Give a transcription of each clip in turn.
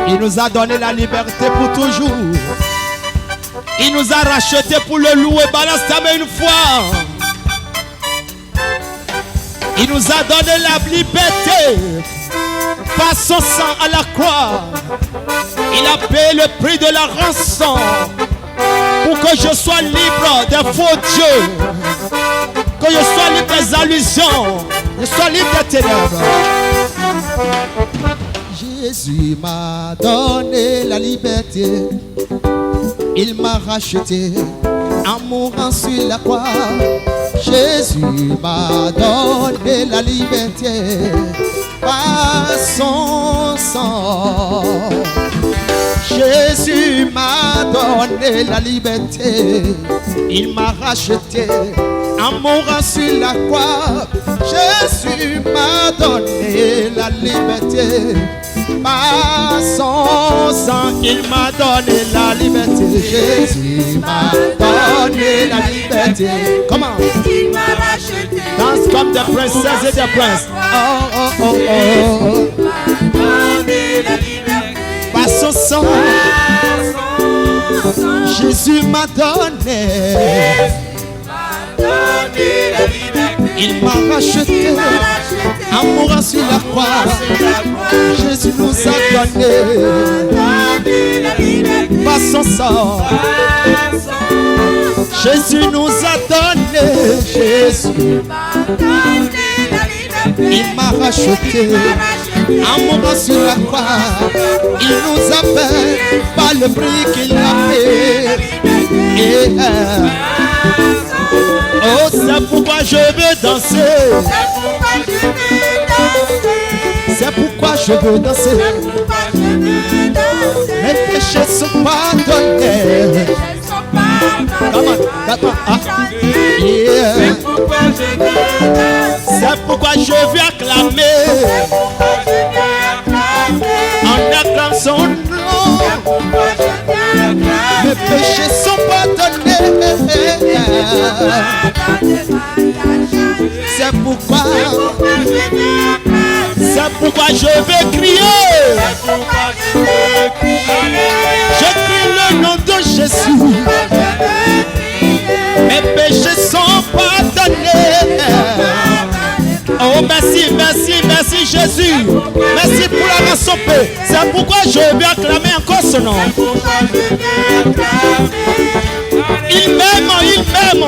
Il nous a donné la liberté pour toujours. Il nous a racheté pour le louer. Balance ta main une fois. Il nous a donné la liberté par son sang à la croix. Il a payé le prix de la rançon pour que je sois libre des faux dieux, que je sois libre des allusions, que je sois libre des ténèbres. Jésus m'a donné la liberté. Il m'a racheté en mourant sur la croix. Jésus m'a donné la liberté par son sang. Jésus m'a donné la liberté. Il m'a racheté en mourant sur la croix. Jésus m'a donné la liberté. Par son sang, il m'a donné la liberté. Jésus m'a donné la liberté. Comment? Il m'a racheté. Danse comme des princesses et des princes. Oh, oh, oh, oh. Il m'a donné la liberté. Par son sang, Jésus m'a donné. La liberté. Il m'a racheté en mourant sur la croix. Jésus nous a donné La liberté. par son sang. Jésus nous a donné. Jésus, il m'a racheté en mourant sur la croix. Il nous a fait par le prix qu'il a payé. Oh, c'est pourquoi je veux danser. C'est pourquoi je veux danser. Mes péchés sont pardonnés. Come on, yeah. C'est pourquoi je veux acclamer. On acclame son nom. Mes péchés sont pardonnés. C'est pourquoi je vais crier. Je crie le nom de Jésus. Mes péchés sont pardonnés. Oh, merci, merci, merci Jésus. Merci pour la rançon. C'est pourquoi je vais acclamer encore ce nom. Il m'aime, il m'aime.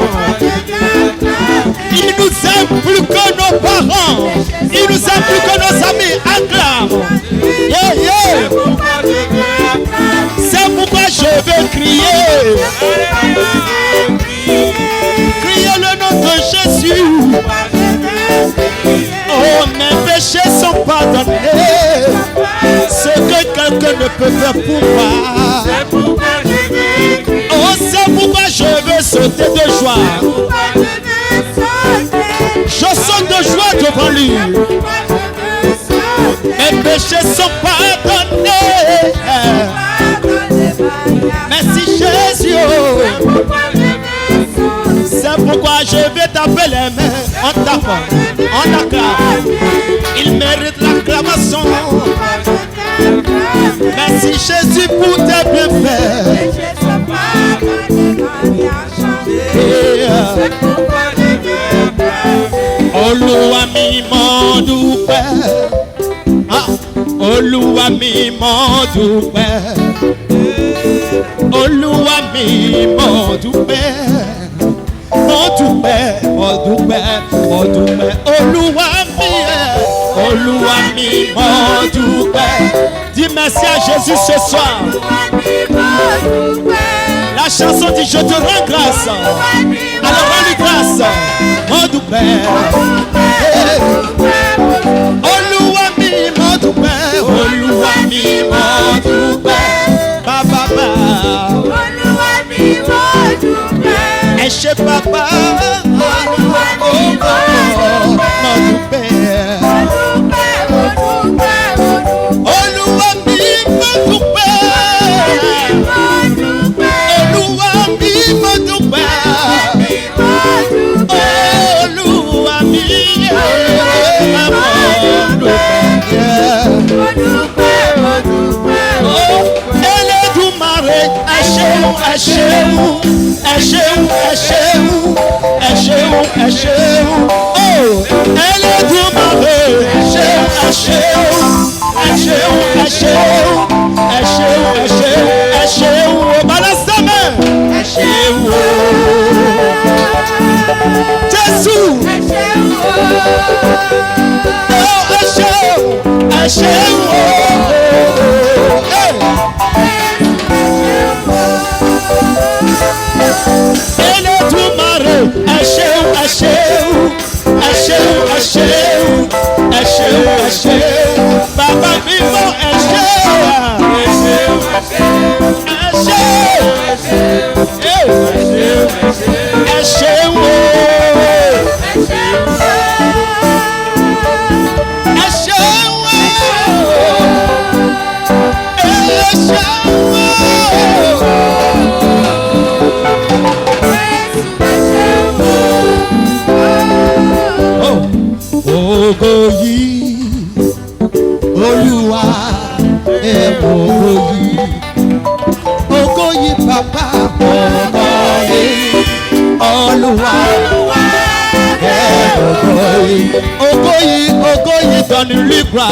Il nous aime plus que nos parents. Il nous aime plus que nos amis. Acclame. Yeah, yeah. C'est pourquoi je vais crier. Crier le nom de Jésus. Oh, mes péchés sont pardonnés. Ce que quelqu'un ne peut faire pour moi. Oh, c'est pourquoi je veux sauter de joie. Je saute de joie devant lui. Mes péchés sont pardonnés. Merci Jésus. C'est pourquoi je vais taper les mains. On tape, on acclame. Il mérite l'acclamation. Merci Jésus pour tes bienfaits. Olúwa mi mo dúpẹ́. Olúwa mi mo dúpẹ́. Olúwa mi mo dúpẹ́. Mo dúpẹ́, mo dúpẹ́, mo dúpẹ́. Olúwa mi mo dúpẹ́. Dis merci à Jésus ce soir. La chanson dit je te rends grâce. Alors rends-lui grâce. Mo dúpẹ́. Olúwa mi mo dúpẹ́. Olúwa mi mo dúpẹ́. Baba ba. Olúwa mi mo dúpẹ́. Ẹ ṣé baba. Olúwa mi mo dúpẹ́. Mo dúpẹ́. Olúwa mi mo dúpẹ́. Olúwa mi mo dúpẹ́. Olúwa mi. Oh, elle est du marais. Balance ta main. Jésus. Elle est du marais. Papa vivant, Olúwa ẹ Ogoyi, Ogoyi papa Ogoyi, Olúwa ẹ Ogoyi, Ogoyi dans le libra,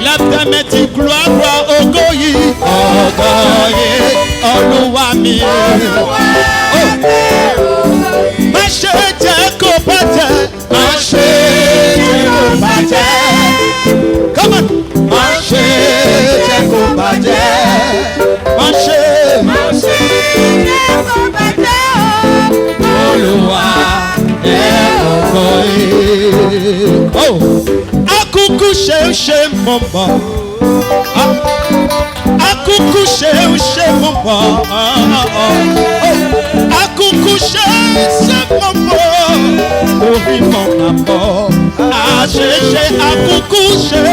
lève ta main, dis gloire, Ogoyi, Olúwa mi. Come on. Oh, akuku chez mon bon. Akuku chez mon bon. Akuku chez mon bon. Ouvre mon amour. Akuku chez.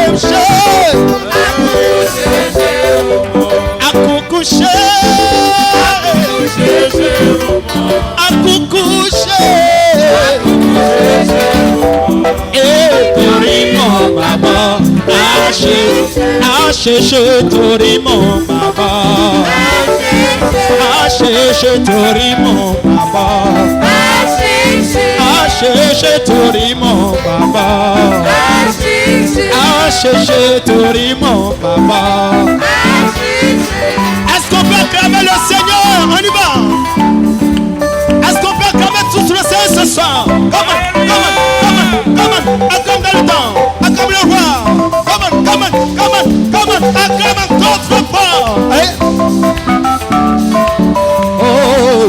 Akuku chez. Et tori mon baba. Tori mon baba. Tori mon baba. Tori mon baba. Tori mon baba. Est-ce qu'on peut acclamer le Seigneur? On y va. Est-ce qu'on peut acclamer tout le Seigneur ce soir? Come on. Acclame dans le temps. Acclame le roi. Come on. Acclame encore trop fort. Oh,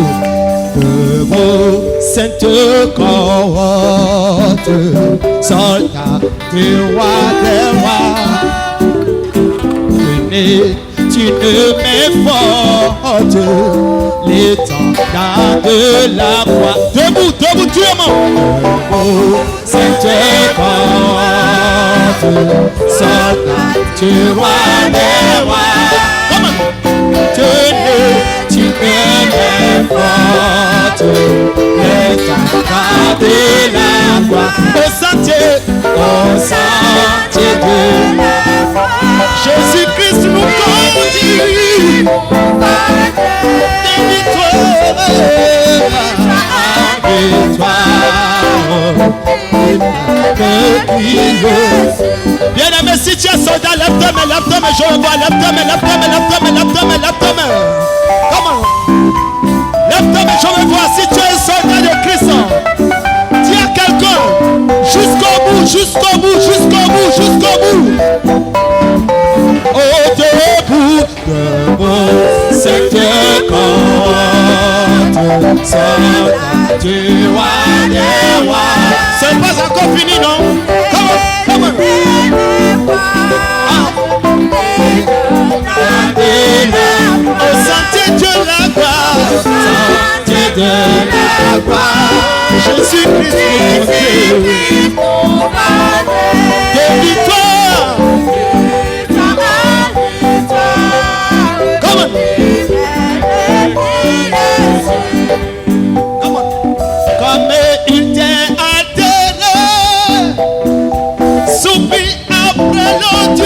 debout, sainte cohorte, soldat du roi des rois. Venez, tu ne m'effortes, l'étendard de la croix. Debout, tu es mort. Debout, sainte cohorte, soldat du roi des rois. Tenez, tu me m'effortes, l'étendard de la croix. Au sentier de la croix. Jésus-Christ nous conduit des victoires, bien-aimé, si tu es soldat, lève ta main, je vois, lève ta main. Comment? Lève ta main, je me vois. Si tu es un soldat de Christ, dis à quelqu'un, jusqu'au bout. Oh, debout, c'est que compte, soldat du roi des rois. C'est pas encore fini, non? Come on. Au sentier de la gloire, Jésus-Christ, de victoire. Come on. Comme il t'est altéré, soupir après l'autre.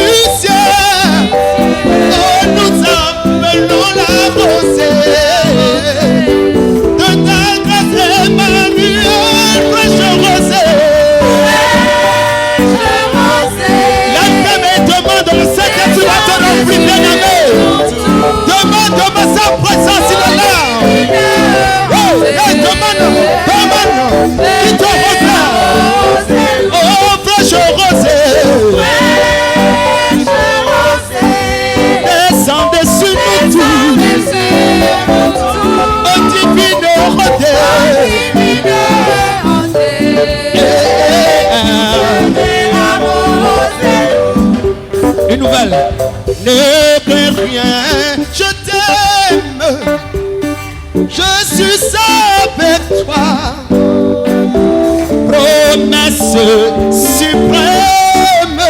suprême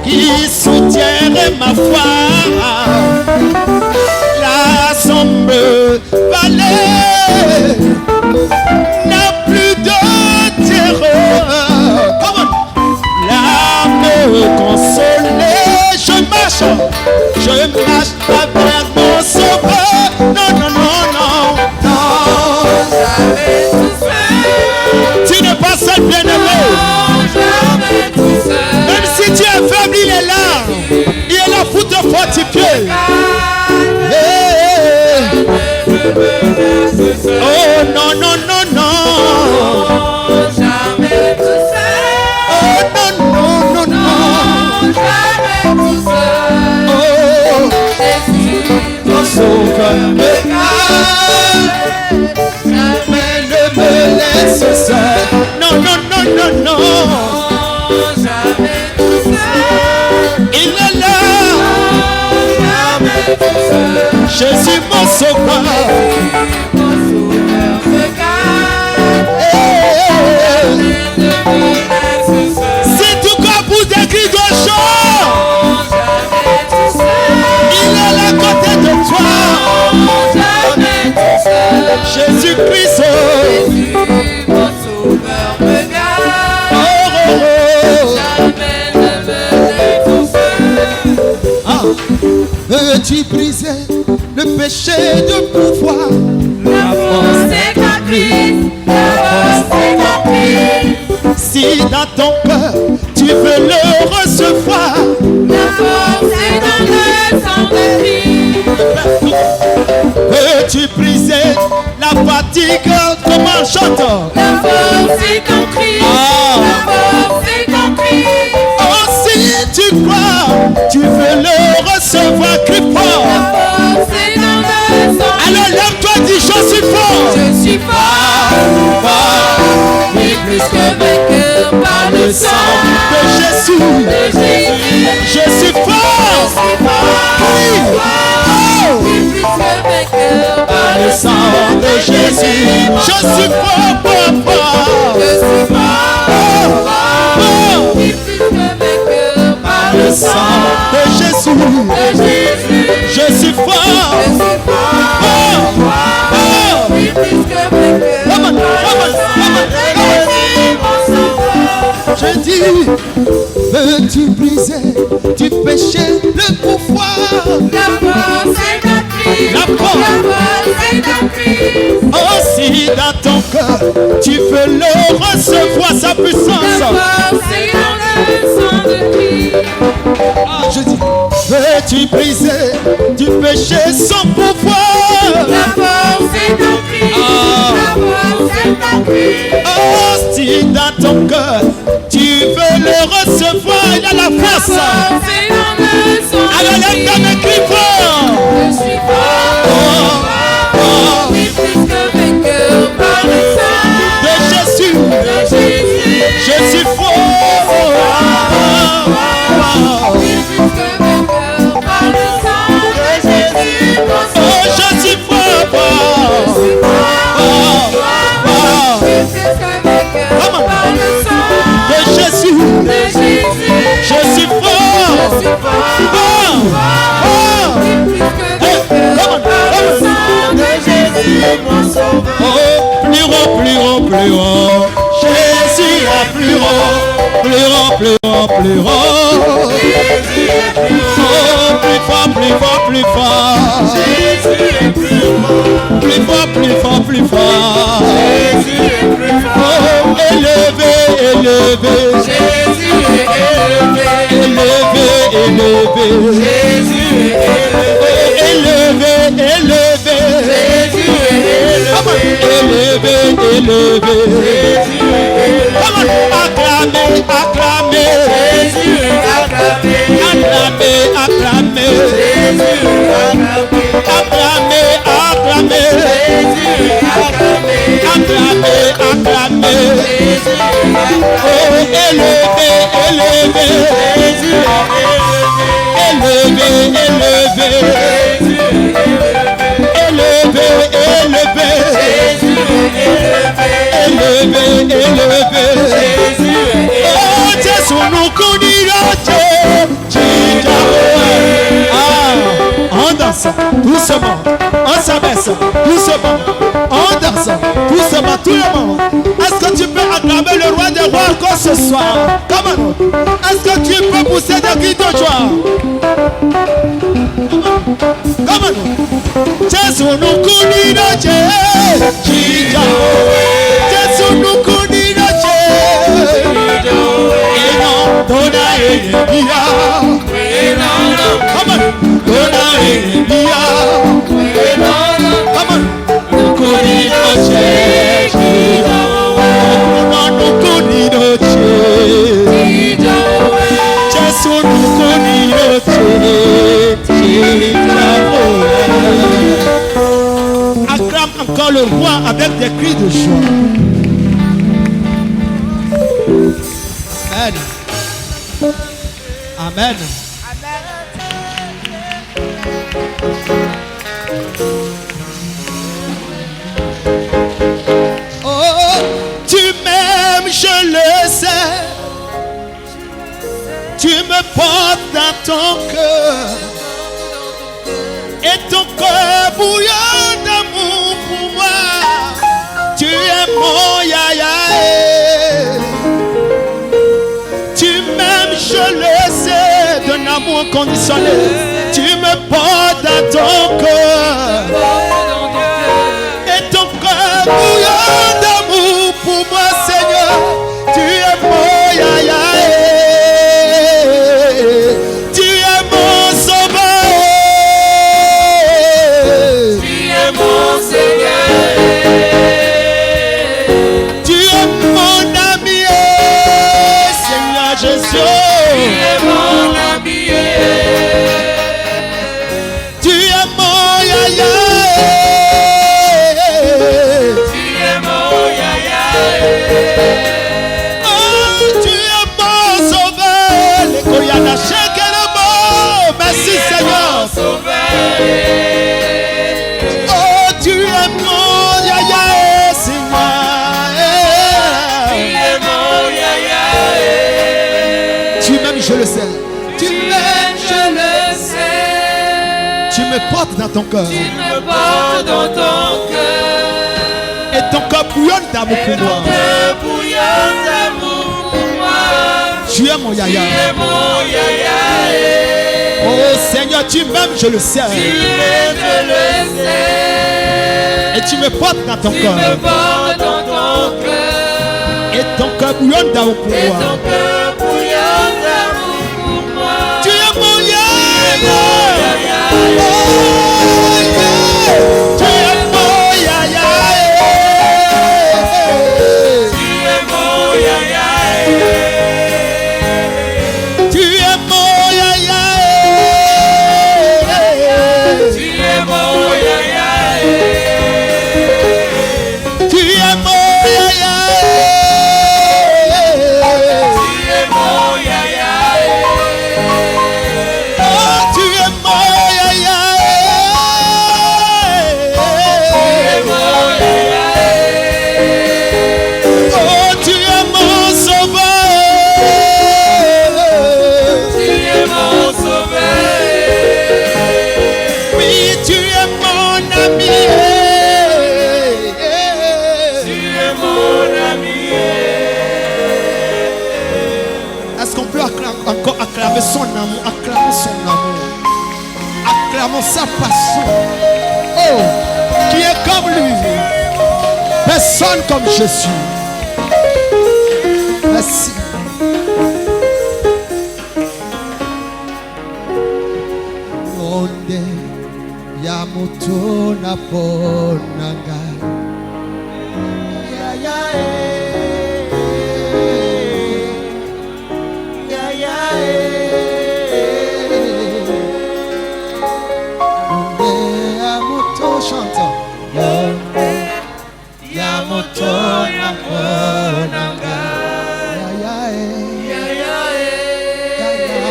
qui soutient ma foi. La sombre vallée n'a plus de terreur. Come on. La me consoler. Je marche avec mon sauveur. Non, non, non, non, non. Jamais tout seul. Tu n'es pas seul, bien-aimé. Jamais tout seul. Même si tu es faible, il est là. Il est là pour te fortifier. Hey. Oh non, non, non, non. Jamais tout seul. Oh non, non, non, non. Jamais tout seul. Oh, Jésus, ton sauveur me garde. Jamais ne me laisse seul. Non, non, non, non, non. jamais tout seul. Il est là. Jamais tout seul. Jésus mon sauveur. Mon sauveur me garde. Hey. Ne me laisse seul. Si tout comme vous décrit de chant, Jamais tout seul. il est là à côté de toi. Jamais tout seul. Jésus-Christ. Jésus, mon sauveur me garde. Oh, oh, oh. Jamais ne me laisse seul. Ah. Veux-tu briser le péché de pouvoir? La force est en Christ. La force est en Christ. Si dans ton cœur tu veux le recevoir, La force est dans le sang de Christ. veux-tu briser la fatigue? Comment on chante? La force est en Christ. Ah. La force est en Christ. Oh, si tu crois, tu veux le recevoir, crie La fort. force est dans le sang. Alors lève-toi, dis je suis fort. Je suis fort, oui, plus que vainqueur par le sang De Jésus, de Jésus. je suis fort. Je suis fort, oui, plus que vainqueur par Le sang de Jésus, je suis fort, fort, fort. Je suis fort, oui, plus que vainqueur par Le sang de Jésus, de Jésus. je suis fort. Je suis fort, oui, plus que vainqueur par le sang de Jésus, mon sauveur. Je dis, veux-tu briser du péché le pouvoir? La force est en Christ. La force. La force est en Christ. Oh, si dans ton cœur tu veux le recevoir sa La puissance. force est dans le sang de Christ. Ah, je dis, veux-tu briser du péché sans pouvoir? La force est en Christ. Ah. La force est en Christ. Oh, si dans ton cœur tu veux le recevoir, il a la La force. force est dans le sang Alors de lève ta Christ. main, crie fort. Je suis fort, oui, plus que vainqueur par le sang De Jésus, de Jésus. je suis fort. Oui, plus que vainqueur par le sang de Jésus, mon Oh, sauveur. je suis fort. Je suis fort, oui, plus que vainqueur par le sang De Jésus, de Jésus. je suis fort. Je suis fort, oui, plus que vainqueur par le sang de Jésus, mon sauveur. Oh, plus haut, plus haut, plus haut. Jésus est plus haut. Plus haut, plus haut, plus haut. Jésus est plus haut. Oh, plus fort, plus fort, plus fort. Jésus est plus haut. Plus fort, plus fort, plus fort. Jésus est plus fort. Oh, élevé, élevé. Jésus est élevé. Élevé, élevé. Jésus est élevé. Élevé, élevé. Jésus est élevé. Élevé, élevé. Jésus est élevé. Acclamez, acclamez. Jésus est acclamé. Acclamez, acclamez. Jésus est acclamé. Acclamez, acclamez. Jésus est acclamé. Acclamez, acclamez. Jésus est acclamé. Oh, élevé, élevé. Jésus est élevé. Élevé, élevé. Jésus est élevé. Élevé, élevé. Jésus est élevé. Élevé, élevé. Jésus doucement. On s'abaisse, doucement. On danse, doucement, tout le monde. Est-ce que tu peux acclamer le roi des rois encore ce soir? Comment? Est-ce que tu peux pousser des cris de joie? Comment? Jésus nous connaît de Dieu. Jésus nous connaît de Dieu. Et non, dona Elia. Come on, dona Elia. Come on, nous connaît de Dieu. Nous connaît de Dieu. Jésus nous connaît de Dieu. Acclame encore le roi avec des cris de joie. Amen. Amen. Oh, tu m'aimes, je le sais. Tu me portes dans ton cœur. Et ton cœur bouillant d'amour pour moi. Tu es mon yaya. Tu m'aimes, je le sais, d'un amour inconditionnel. Tu me portes dans ton cœur. Et ton cœur bouillant d'amour pour moi, Seigneur. Tu es mon yaya. Tu es mon sauveur. Tu es mon Seigneur. Tu es mon ami, Seigneur Jésus. Tu es mon ami. Tu es mon yaya. Tu es mon yaya. Oh, tu es mon sauveur. Les Koyana Shekelebo. Merci Seigneur. Oh, tu es mon yaya, Seigneur. Tu es mon yaya. Tu m'aimes, je le sais. Tu m'aimes, je le sais. Tu me portes dans ton cœur. Tu me portes dans ton cœur. Et ton cœur bouillonne d'amour Et pour ton moi. cœur bouillonne d'amour pour moi. Tu es mon yaya. Tu es mon yaya. Oh Seigneur, tu m'aimes, je le sais. Tu m'aimes, je le sais. Et tu me portes dans ton Tu cœur. me portes dans ton cœur. Et ton cœur bouillonne d'amour pour Et moi. ton cœur bouillonne d'amour pour moi. Tu es mon yaya. Oh, yeah. Tu es mon yaya. Tu es mon yaya. Tu es mon yaya. Tu es mon yaya. Tu es mon yaya. Tu es mon yaya. Oh, tu es mon yaya. Oh, tu es mon sauveur. Tu es mon sauveur. Oui, tu es mon ami. Tu es mon ami. Est-ce qu'on peut encore acclamer son amour? Acclamer son amour. Acclamons sa passion. Oh, qui est comme lui. Personne comme Jésus. Merci. Onde ya moto na ponanga. Ya ya ya ya onde ya moto chante. Onde ya moto na ponanga. Ya ya Ya ya ya ya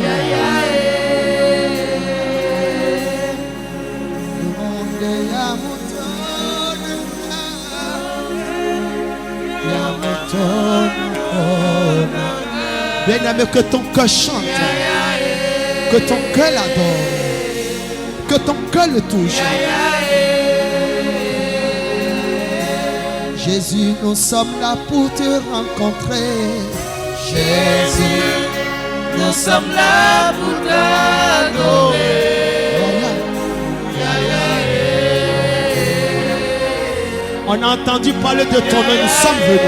ya ya. onde ya moto Bien-aimé, que ton cœur chante. Que Que ton cœur l'adore. Que ton cœur le touche. Jésus, nous sommes là pour te rencontrer. Jésus, nous sommes là pour t'adorer. On a entendu parler de ton nom, nous sommes venus.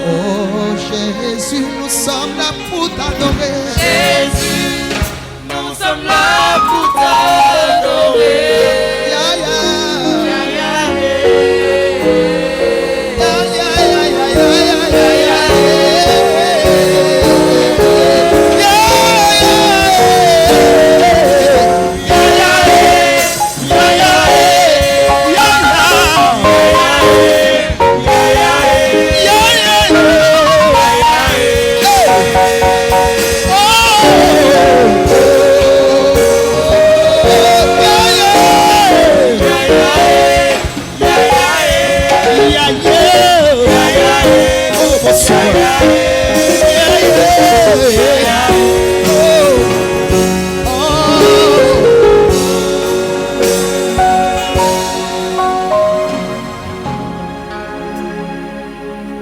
Oh Jésus, nous sommes là pour t'adorer. Jésus, nous sommes là pour t'adorer.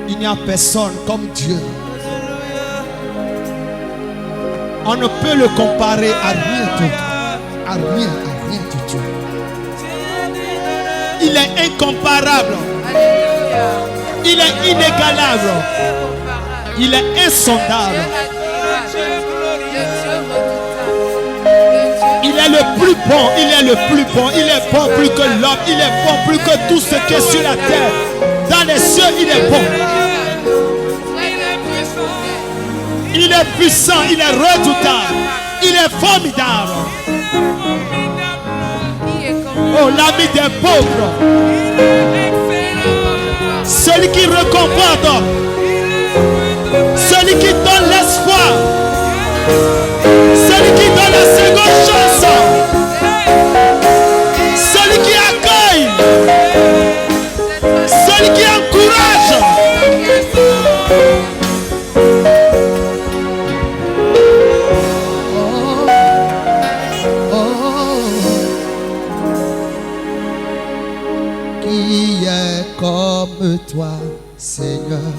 Il n'y a personne comme Dieu. On ne peut le comparer à rien d'autre. À rien du tout. Il est incomparable. Il est inégalable. Il est insondable. Il est le plus bon. Il est le plus bon. Il est bon plus que l'homme. Il est bon plus que tout ce qui est sur la terre. Dans les cieux, il est bon. Il est puissant. Il est redoutable. Il est formidable. Oh, l'ami des pauvres. Celui qui réconforte. Celui qui donne l'espoir. Celui qui donne la seconde chance. Celui qui accueille. Celui qui encourage. Qui est comme toi, Seigneur?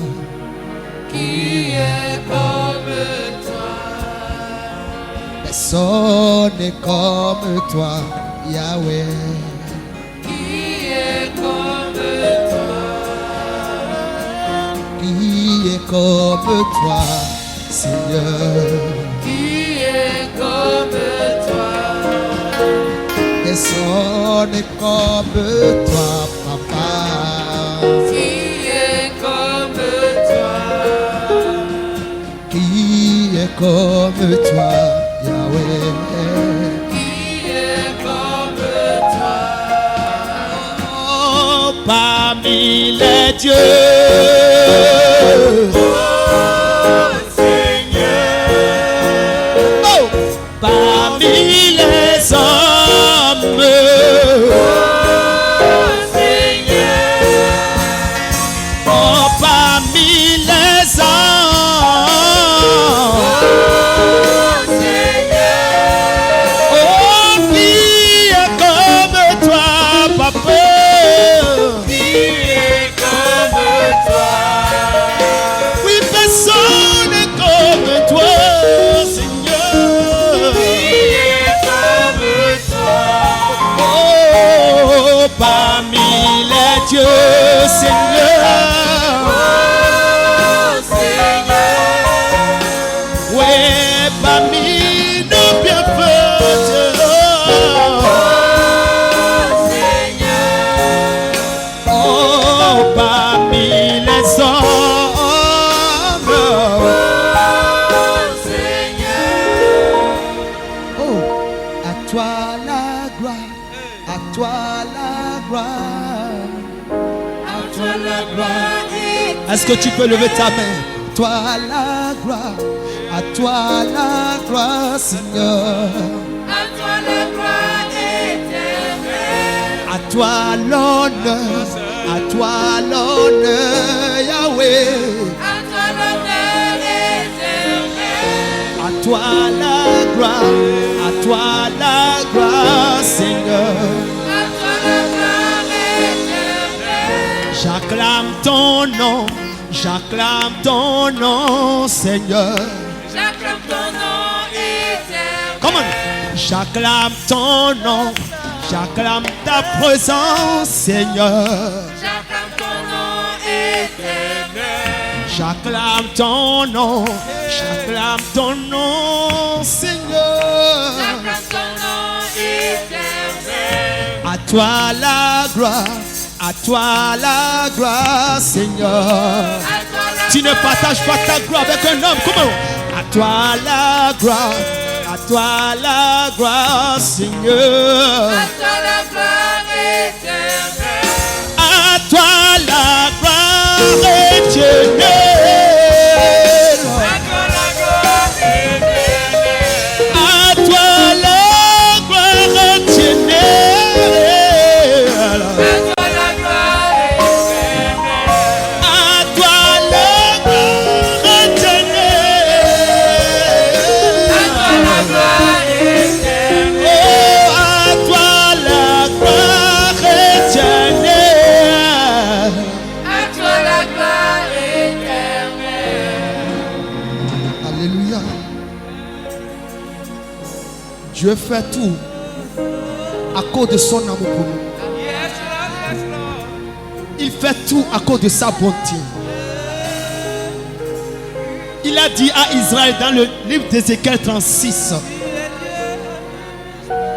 Qui est comme toi? Personne n'est comme toi, Yahweh. Qui est comme toi? Qui est comme toi, Seigneur? Qui est comme toi? Personne n'est comme toi, Papa. Qui est comme toi? Qui est comme toi, Yahweh? Qui est comme toi? Oh, parmi les dieux. Oh Seigneur. Oh, parmi les hommes. Oh Seigneur. Oh, parmi les hommes. Oh Seigneur. Oh, qui est comme toi, Papa? Qui est comme toi? Oui, personne n'est comme toi, Seigneur. Qui est comme toi? Oh, parmi les dieux, Seigneur. Oh Seigneur. Oui, parmi nos bienfaiteurs. Oh Seigneur. Oh, parmi les hommes. Oh Seigneur. Oh, à toi la gloire, à toi la gloire. À toi la gloire. Est-ce que tu peux lever ta main? Toi la gloire, à toi la gloire, Seigneur. À toi la gloire éternelle. À toi l'honneur, à toi l'honneur, Yahweh. À toi l'honneur éternel. À toi toi la gloire, à toi la gloire, Seigneur. J'acclame ton nom, Seigneur. J'acclame ton nom éternel. Comment? J'acclame ton nom, j'acclame ta présence, Seigneur. J'acclame ton nom éternel. J'acclame ton nom, Seigneur. J'acclame ton nom éternel. À toi la gloire, Seigneur. Tu ne partages pas ta gloire avec un homme. Comment? À toi la gloire, Seigneur. À toi la gloire éternelle. À toi la gloire éternelle. À toi la gloire éternelle. À toi la gloire éternelle. À toi la gloire éternelle. À toi la gloire éternelle. À toi la gloire éternelle. Oh, à toi la gloire éternelle. À toi la gloire éternelle. Alléluia. Dieu fait tout à cause de son amour pour nous. Yes, Lord. Il fait tout à cause de sa bonté. Il a dit à Israël dans le livre d'Ézéchiel 36,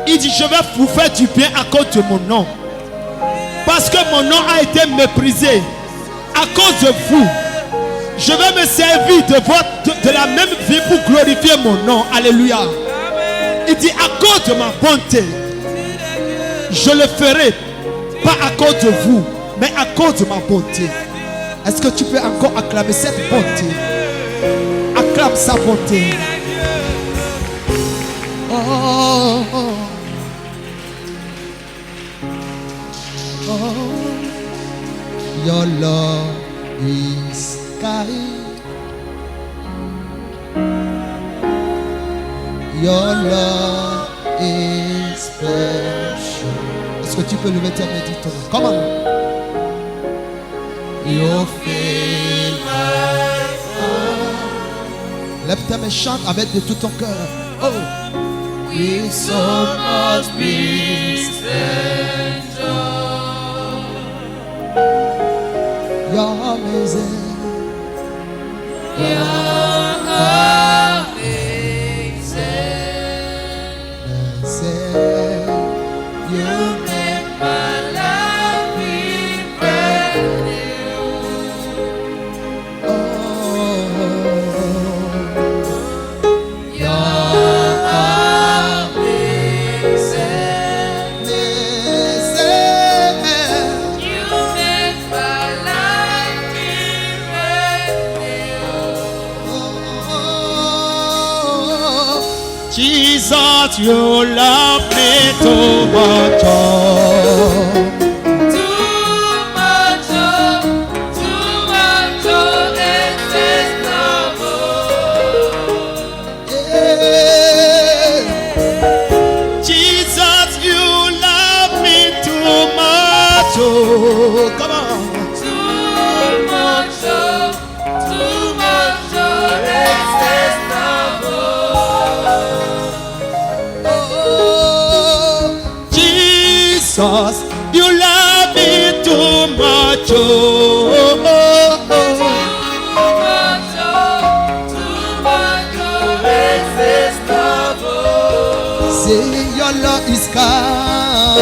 il dit, je vais vous faire du bien à cause de mon nom. Parce que mon nom a été méprisé à cause de vous. Je vais me servir de la même vie pour glorifier mon nom. Alléluia. Il dit, à cause de ma bonté, je le ferai. Pas à cause de vous, mais à cause de ma bonté. Est-ce que tu peux encore acclamer cette bonté? Acclame sa bonté. Oh, oh, oh. Your love is kind. Your love is special. Est-ce que tu peux lever ta main et dire ton nom? Comment? You fill my heart. Lève ta main, chante avec de tout ton cœur. Oh. With so much peace and joy. You're amazing. You're amazing. You make my life be brand new. oh. You're amazing. You make my life be brand new. Jesus, you love me too much. Oh. Too much, excess love. Yeah. Jesus, you love me too much. Oh, come on. Too much, excess love. Oh, Jesus, you love me too much. Oh, say your love is kind.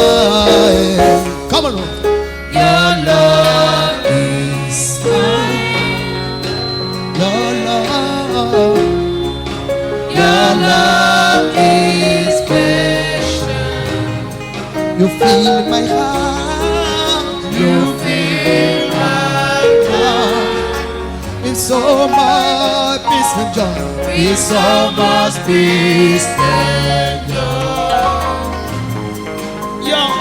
Come on. Your love is kind. Your love is patient. You fill my heart. You fill my heart with so much peace and joy. with so much peace and joy. You're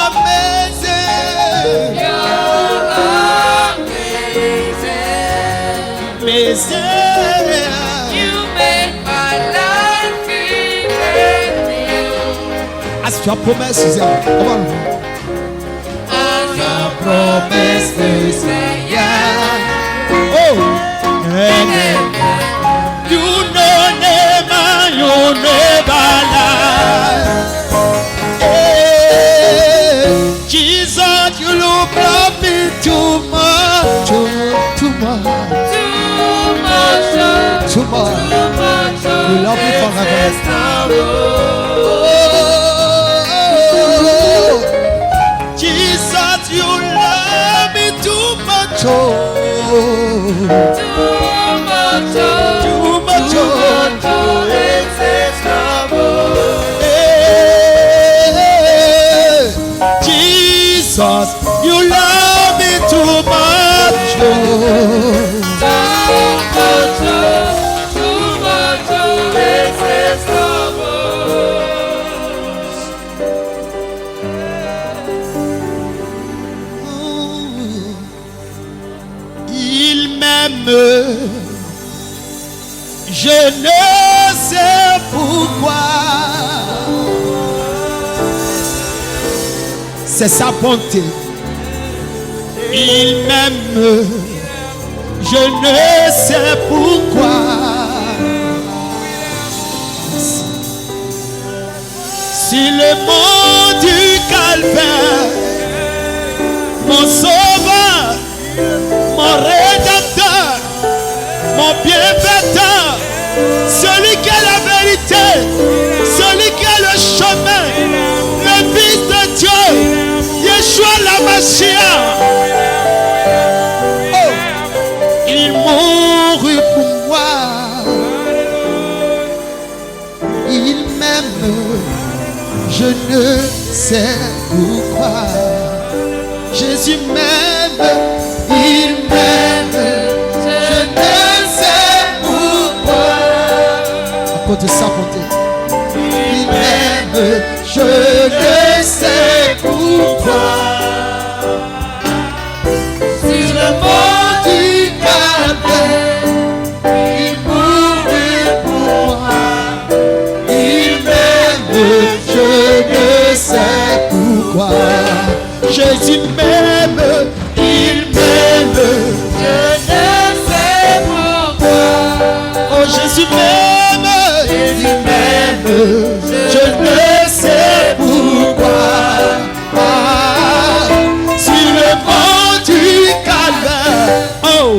amazing. You're amazing. Amazing. You make my life Tu as promesse, Seigneur. Comment? La promesse du Seigneur. Oh! You know never, you never lie. Jesus, you love me too much, too much, too much. You love me forever. Jesus, you love me too much, too much, Jesus, you love me too much, Il m'aime, je ne sais pourquoi. C'est sa bonté. Il m'aime, je ne sais pourquoi. Si le mont du calvaire, mon sauveur, mon rédempteur, mon bienfaiteur, celui qui a la vérité, celui qui a le chemin, le Fils de Dieu, Yeshua la Mashiach. Oh, il mourut pour moi. Il m'aime, je ne sais pourquoi. Jésus m'aime, il m'aime, je ne sais pourquoi. À cause de sa bonté. Il m'aime, je ne sais pourquoi. Si le mont du calvaire, il mourut pour moi. Il m'aime, je ne sais pourquoi. Jésus m'aime, il m'aime, je ne sais pourquoi. Oh Jésus m'aime, il m'aime, je ne sais pourquoi. Ah, sur le mont du calvaire, oh,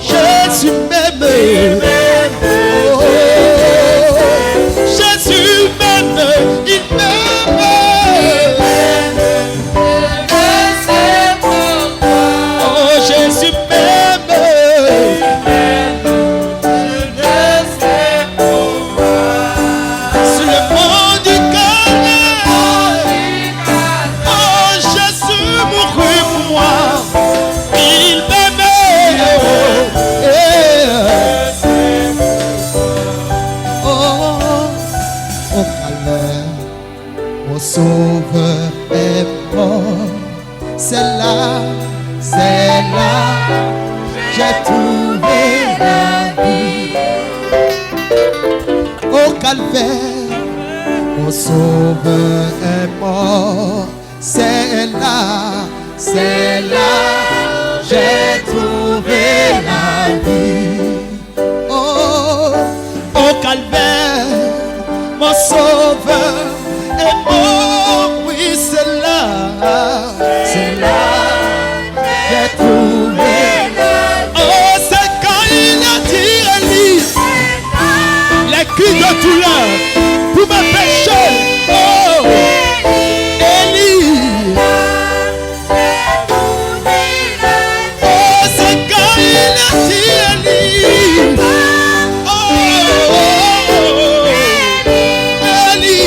Jésus m'aime, oh, Jésus m'aime, il m'aime. Jésus m'aime, sur le mont du calvaire, oh Jésus mourut pour moi, il m'aime, au calvaire, mon sauveur est mort, c'est là, j'ai trouvé la vie. Au calvaire, mon sauveur est mort. C'est là, j'ai trouvé la vie. Oh, au calvaire, mon sauveur est mort. Oui, c'est là, j'ai trouvé. Oh, c'est quand il a dit Élie, les cris de douleur pour mes péchés. Oh, Élie. Oh, c'est quand il a dit Élie. Oh, Élie.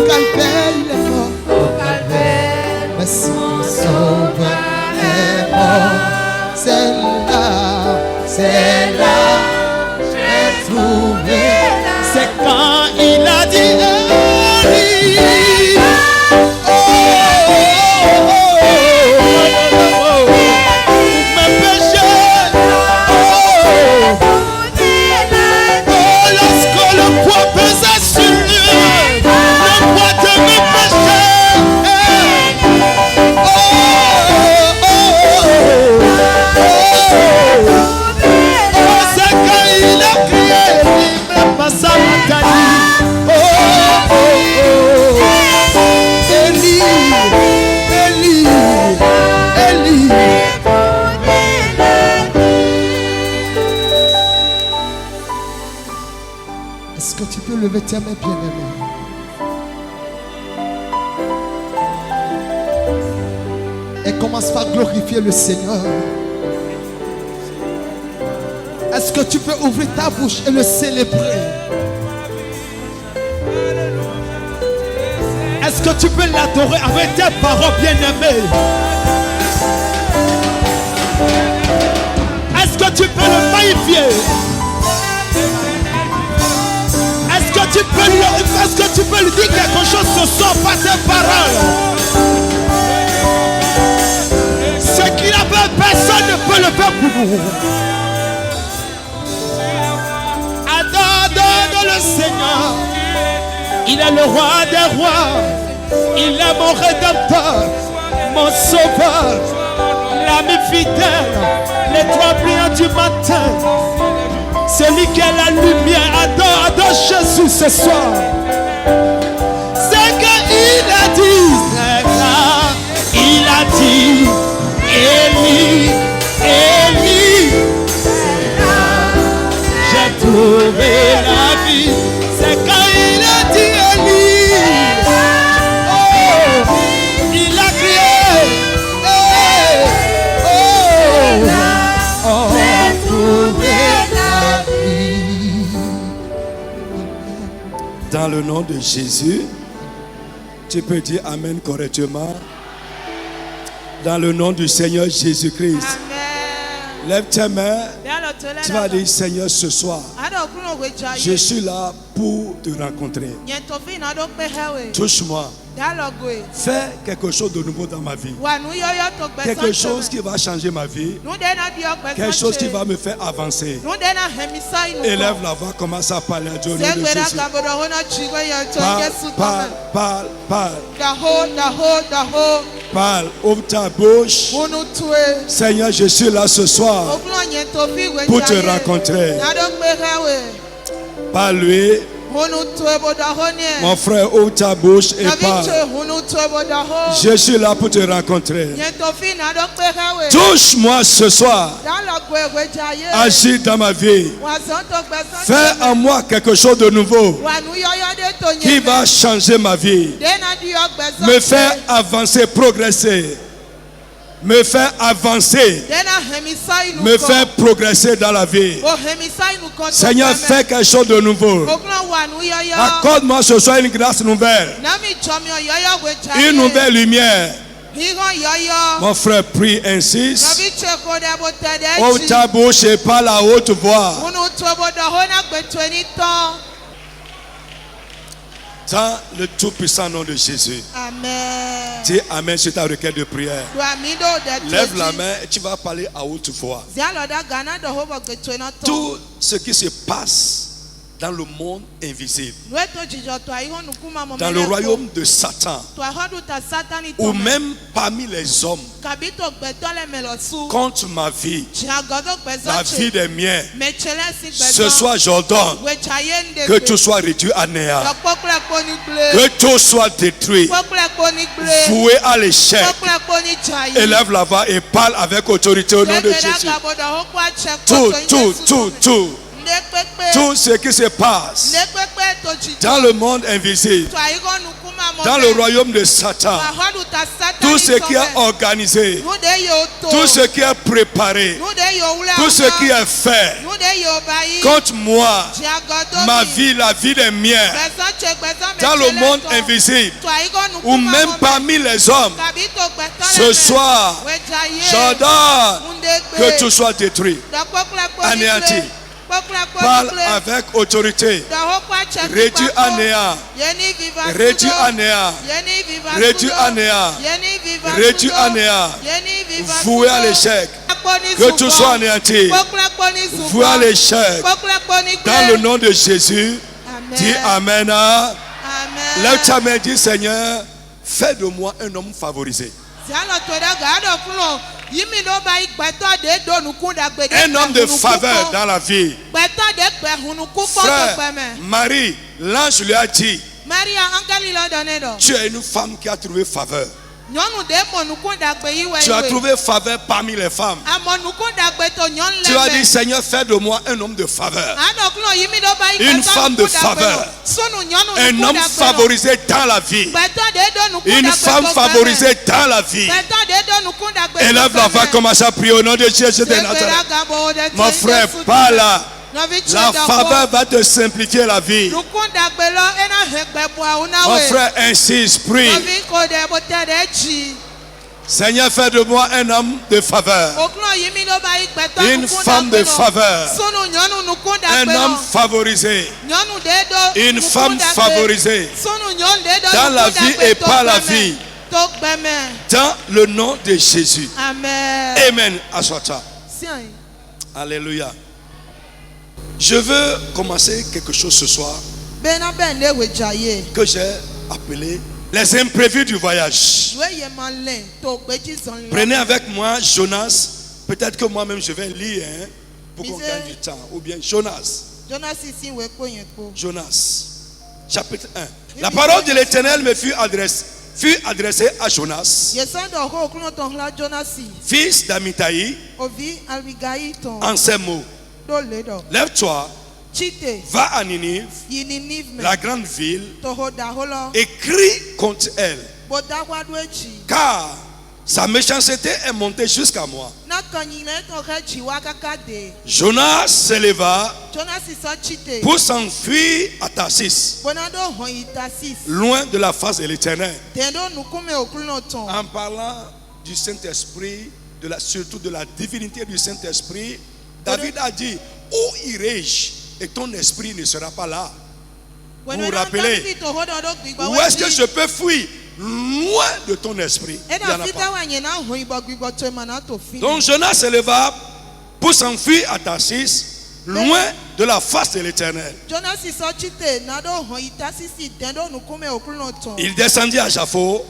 calvaire, il est mort. Au calvaire, Merci, mon mon sauveur sauveur est est mort. C'est là, j'ai trouvé. C'est quand il a dit Eli. Oh, oh, oh, oh, oh. Mes péchés. Oh, oh, lorsque le poids pesait sur lui, le poids de mes péchés. Oh, oh, oh, oh. C'est quand il a crié, il me passa ma taille. Oh, oh, oh. Eli, Eli, Eli. Est-ce que tu peux lever tes mains, bien-aimé? Et commence par glorifier le Seigneur. Est-ce que tu peux ouvrir ta bouche et le célébrer? Est-ce que tu peux l'adorer avec tes paroles bien-aimées? Est-ce que tu peux le magnifier? Est-ce que tu peux lui dire quelque chose ce soir par tes paroles? Ce qu'il a fait, personne ne peut le faire pour vous. Adore le Seigneur. Il est le roi des rois. Il est mon rédempteur, mon sauveur, l'ami fidèle, l'étoile brillante du matin. Celui qui est la lumière. Adore Jésus ce soir. C'est qu'il a dit, c'est là, il a dit, Eli, Eli, j'ai trouvé la vie. C'est quand il a dit Eli. Oh, il a crié. Hey, oh, oh, j'ai trouvé la vie. Dans le nom de Jésus, tu peux dire Amen correctement. Dans le nom du Seigneur Jésus-Christ. Amen. Lève tes mains. Dialogue Tu vas dire Seigneur ce soir, je suis là pour te rencontrer. Touche-moi. Fais quelque chose de nouveau dans ma vie. Quelque chose qui va changer ma vie. Quelque chose qui va me faire avancer. Élève la voix, commence à parler à Dieu au nom de Jésus. Parle, parle, parle, parle. Parle, ouvre ta bouche. Seigneur, je suis là ce soir pour te rencontrer. Parle-lui. Mon frère, ouvre ta bouche et parle. Je suis là pour te rencontrer. Touche-moi ce soir. Agis dans ma vie. Fais en moi quelque chose de nouveau qui va changer ma vie. Me faire avancer, progresser. Me faire avancer, me faire progresser dans la vie. Seigneur, fais quelque chose de nouveau. Accorde-moi ce soir une grâce nouvelle, une nouvelle lumière. Mon frère, prie, insiste. Ouvre ta bouche et parle à haute voix. Dans le tout-puissant nom de Jésus. Amen. Dis Amen sur ta requête de prière. Lève la main et tu vas parler à haute voix. Tout ce qui se passe dans le monde invisible, dans le royaume de Satan, ou même parmi les hommes, contre ma vie, la vie des miens, ce soir j'ordonne que tout soit réduit à néant, que tout soit détruit, voué à l'échec. Élève la voix et parle avec autorité au nom de Jésus. Tout tout ce qui se passe dans le monde invisible, dans le royaume de Satan, tout ce qui est organisé, tout ce qui est préparé, tout ce qui est fait contre moi, ma vie, la vie des miens, dans le monde invisible, ou même parmi les hommes, ce soir, j'ordonne que tout soit détruit, anéanti. Parle avec autorité. Réduis à néant. Réduis à néant. Réduis à néant. Réduis à néant. Voué à l'échec. Que tout soit anéanti. Voué à l'échec. Dans le nom de Jésus. Dis Amen. Lève ta main, dis Seigneur, fais de moi un homme favorisé. Un homme de faveur dans la vie. Frère, Marie, l'ange lui a dit, tu es une femme qui a trouvé faveur. Tu as trouvé faveur parmi les femmes. Tu as dit, Seigneur, fais de moi un homme de faveur. Une femme de faveur. Un homme favorisé dans la vie. Une femme favorisée dans la vie. Élève la voix, commence à prier au nom de Jésus de Nazareth. Mon frère, pas là. La faveur va te simplifier la vie. Mon frère, insiste, prie. Seigneur, fais de moi un homme de faveur. Une femme de faveur. Un homme favorisé. Une femme favorisée. Dans la vie et par la vie. Dans le nom de Jésus. Amen. Assois-toi. Alléluia. Je veux commencer quelque chose ce soir que j'ai appelé les imprévus du voyage. Prenez avec moi Jonas. Peut-être que moi-même je vais lire pour qu'on gagne du temps. Ou bien Jonas. Jonas. Chapitre 1. La parole de l'Éternel me fut adressée à Jonas, fils d'Amittai, en ces mots. Lève-toi, va à Ninive, la grande ville, et crie contre elle, car sa méchanceté est montée jusqu'à moi. Jonas se leva pour s'enfuir à Tarsis, loin de la face de l'Éternel. En parlant du Saint-Esprit, surtout de la divinité du Saint-Esprit, David a dit, où irai-je et ton esprit ne sera pas là? Vous vous rappelez? Où est-ce que je peux fuir? Loin de ton esprit. Donc Jonas se leva pour s'enfuir à Tarsis, loin de la face de l'Éternel. Il descendit à Jaffo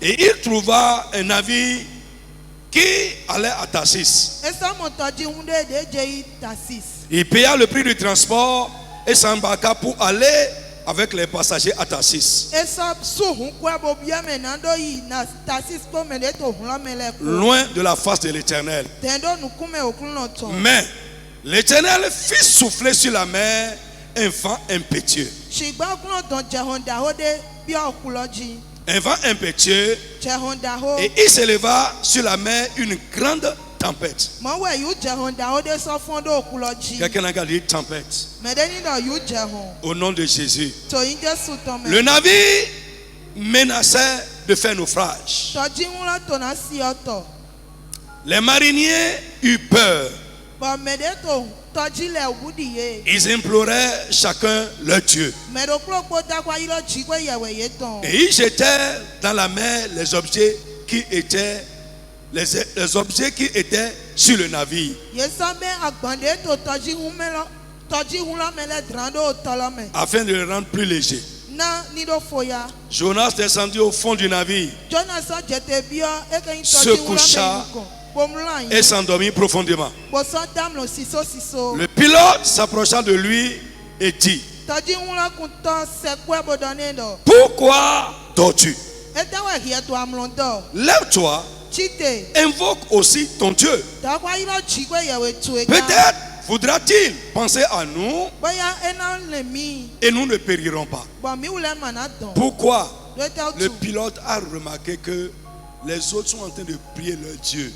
et il trouva un navire qui allait à Tarsis. Il paya le prix du transport et s'embarqua pour aller avec les passagers à Tarsis, loin de la face de l'Éternel. Mais l'Éternel fit souffler sur la mer un vent impétueux. Un vent impétueux, et il s'éleva sur la mer une grande tempête. Quelqu'un a dit tempête. Au nom de Jésus. Le navire menaçait de faire naufrage. Les mariniers eurent peur. Ils imploraient chacun leur Dieu. Et ils jetaient dans la mer les objets qui étaient sur le navire, afin de le rendre plus léger. Jonas descendit au fond du navire, se coucha et s'endormit profondément. Le pilote s'approcha de lui et dit, pourquoi dors-tu? Lève-toi, invoque aussi ton Dieu. Peut-être Voudra-t-il penser à nous et nous ne périrons pas? Pourquoi? Le pilote a remarqué que les autres sont en train de prier leur Dieu.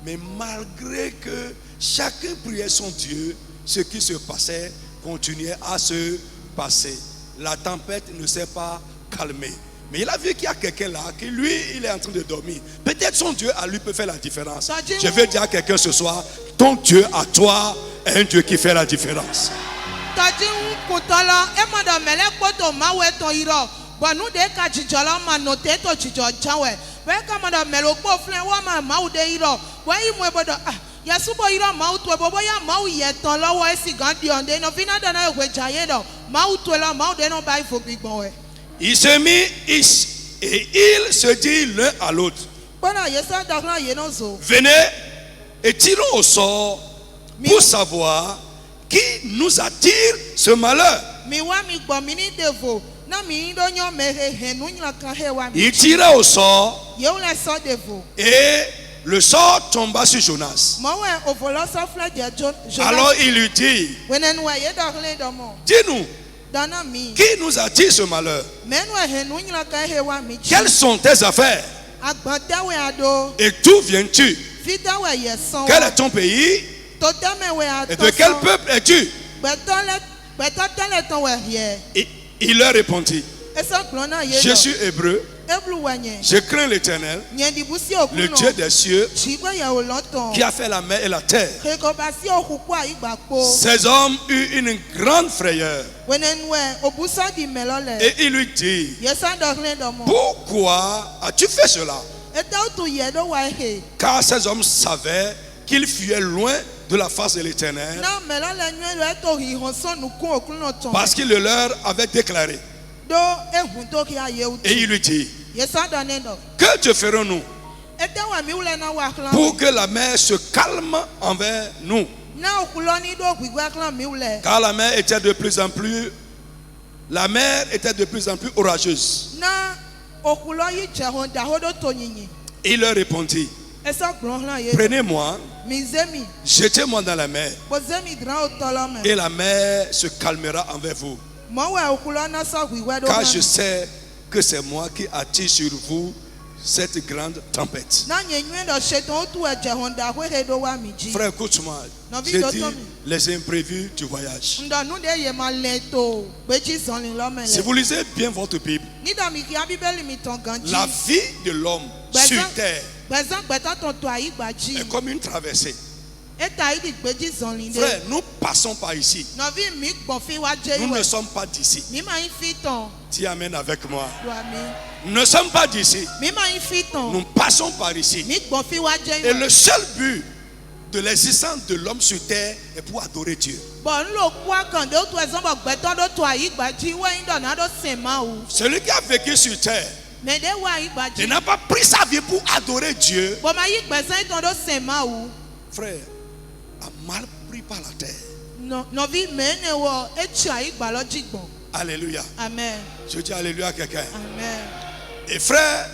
Mais malgré que chacun priait son Dieu, ce qui se passait continuait à se passer. La tempête ne s'est pas calmée. Mais il a vu qu'il y a quelqu'un là, que lui, il est en train de dormir. Peut-être son Dieu à lui peut faire la différence. Je veux dire à quelqu'un ce soir, ton Dieu à toi est un Dieu qui fait la différence. Il se mit et il se dit l'un à l'autre, venez et tirons au sort pour savoir qui nous attire ce malheur. Il tira au sort et le sort tomba sur Jonas. Alors il lui dit, dis-nous, qui nous attire ce malheur? Quelles sont tes affaires? Et d'où viens-tu? Quel est ton pays? Et de quel peuple es-tu? Et il leur répondit, je suis hébreu, je crains l'Éternel, le Dieu des cieux, qui a fait la mer et la terre. Ces hommes eurent une grande frayeur. Et il lui dit, pourquoi as-tu fait cela? Car ces hommes savaient qu'ils fuyaient loin de la face de l'Éternel, parce qu'il le leur avait déclaré. Et il lui dit, que te ferons-nous pour que la mer se calme envers nous? Car la mer était de plus en plus orageuse. Il leur répondit, prenez-moi, jetez-moi dans la mer, et la mer se calmera envers vous. Car je sais que c'est moi qui attire sur vous cette grande tempête. Frère, écoute-moi. J'ai dit les imprévus du voyage. Si vous lisez bien votre Bible, la vie de l'homme sur terre est comme une traversée. Frère, nous passons par ici. Nous ne sommes pas d'ici. Dis amen avec moi. Nous ne sommes pas d'ici. Nous passons par ici. Et le seul but de l'existence de l'homme sur terre est pour adorer Dieu. Celui qui a vécu sur terre, il n'a pas pris sa vie pour adorer Dieu. Frère, a mal pris par la terre. Alléluia. Amen. Je dis alléluia à quelqu'un. Amen. Et frère,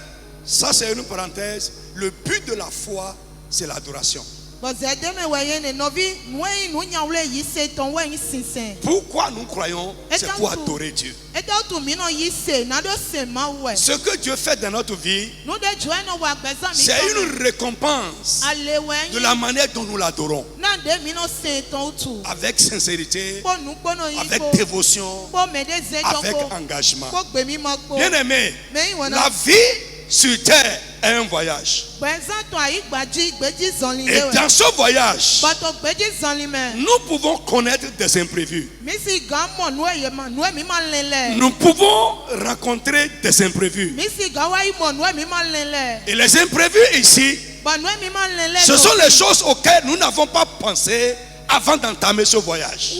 ça c'est une parenthèse. Le but de la foi, c'est l'adoration. Pourquoi nous croyons? C'est pour adorer Dieu. Ce que Dieu fait dans notre vie, c'est une récompense de la manière dont nous l'adorons. Avec sincérité, avec dévotion, avec engagement. Bien aimé, la vie sur terre est un voyage. Et dans ce voyage, nous pouvons connaître des imprévus. Nous pouvons rencontrer des imprévus. Et les imprévus ici, ce sont les choses auxquelles nous n'avons pas pensé avant d'entamer ce voyage.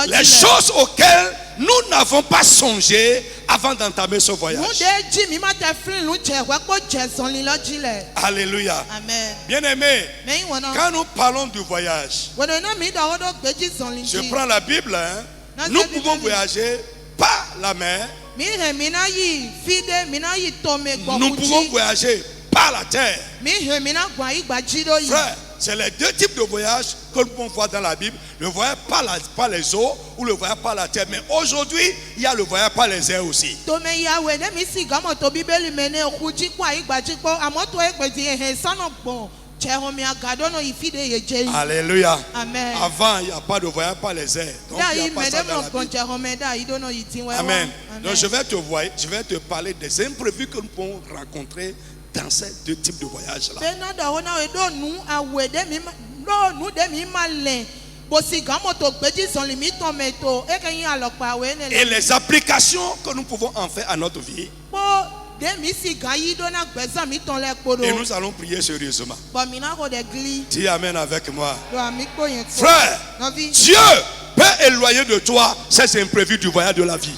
Les choses auxquelles nous n'avons pas songé avant d'entamer ce voyage. Alléluia. Amen. Bien aimé, quand nous parlons du voyage, je prends la Bible, hein, nous pouvons voyager par la mer. Nous pouvons voyager par la terre. Frère, C'est les deux types de voyages que nous pouvons voir dans la Bible. Le voyage par les eaux ou le voyage par la terre. Mais aujourd'hui, il y a le voyage par les airs aussi. Alléluia. Amen. Avant, il n'y a pas de voyage par les airs. Donc, il n'y a pas ça dans la Bible. Amen. Donc, je vais te parler des imprévus que nous pouvons rencontrer dans ces deux types de voyages-là. Et les applications que nous pouvons en faire à notre vie. Et nous allons prier sérieusement. Dis Amen avec moi. Frère, Dieu peut éloigner de toi ces imprévus du voyage de la vie.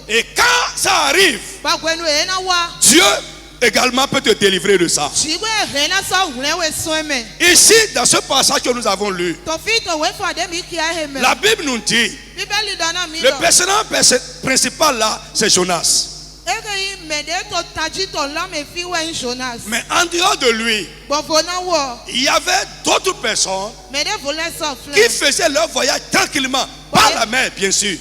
Et quand ça arrive, Dieu également peut te délivrer de ça. Ici, dans ce passage que nous avons lu, la Bible nous dit, le personnage principal là, c'est Jonas. Mais en dehors de lui, il y avait d'autres personnes qui faisaient leur voyage tranquillement, par la mer bien sûr.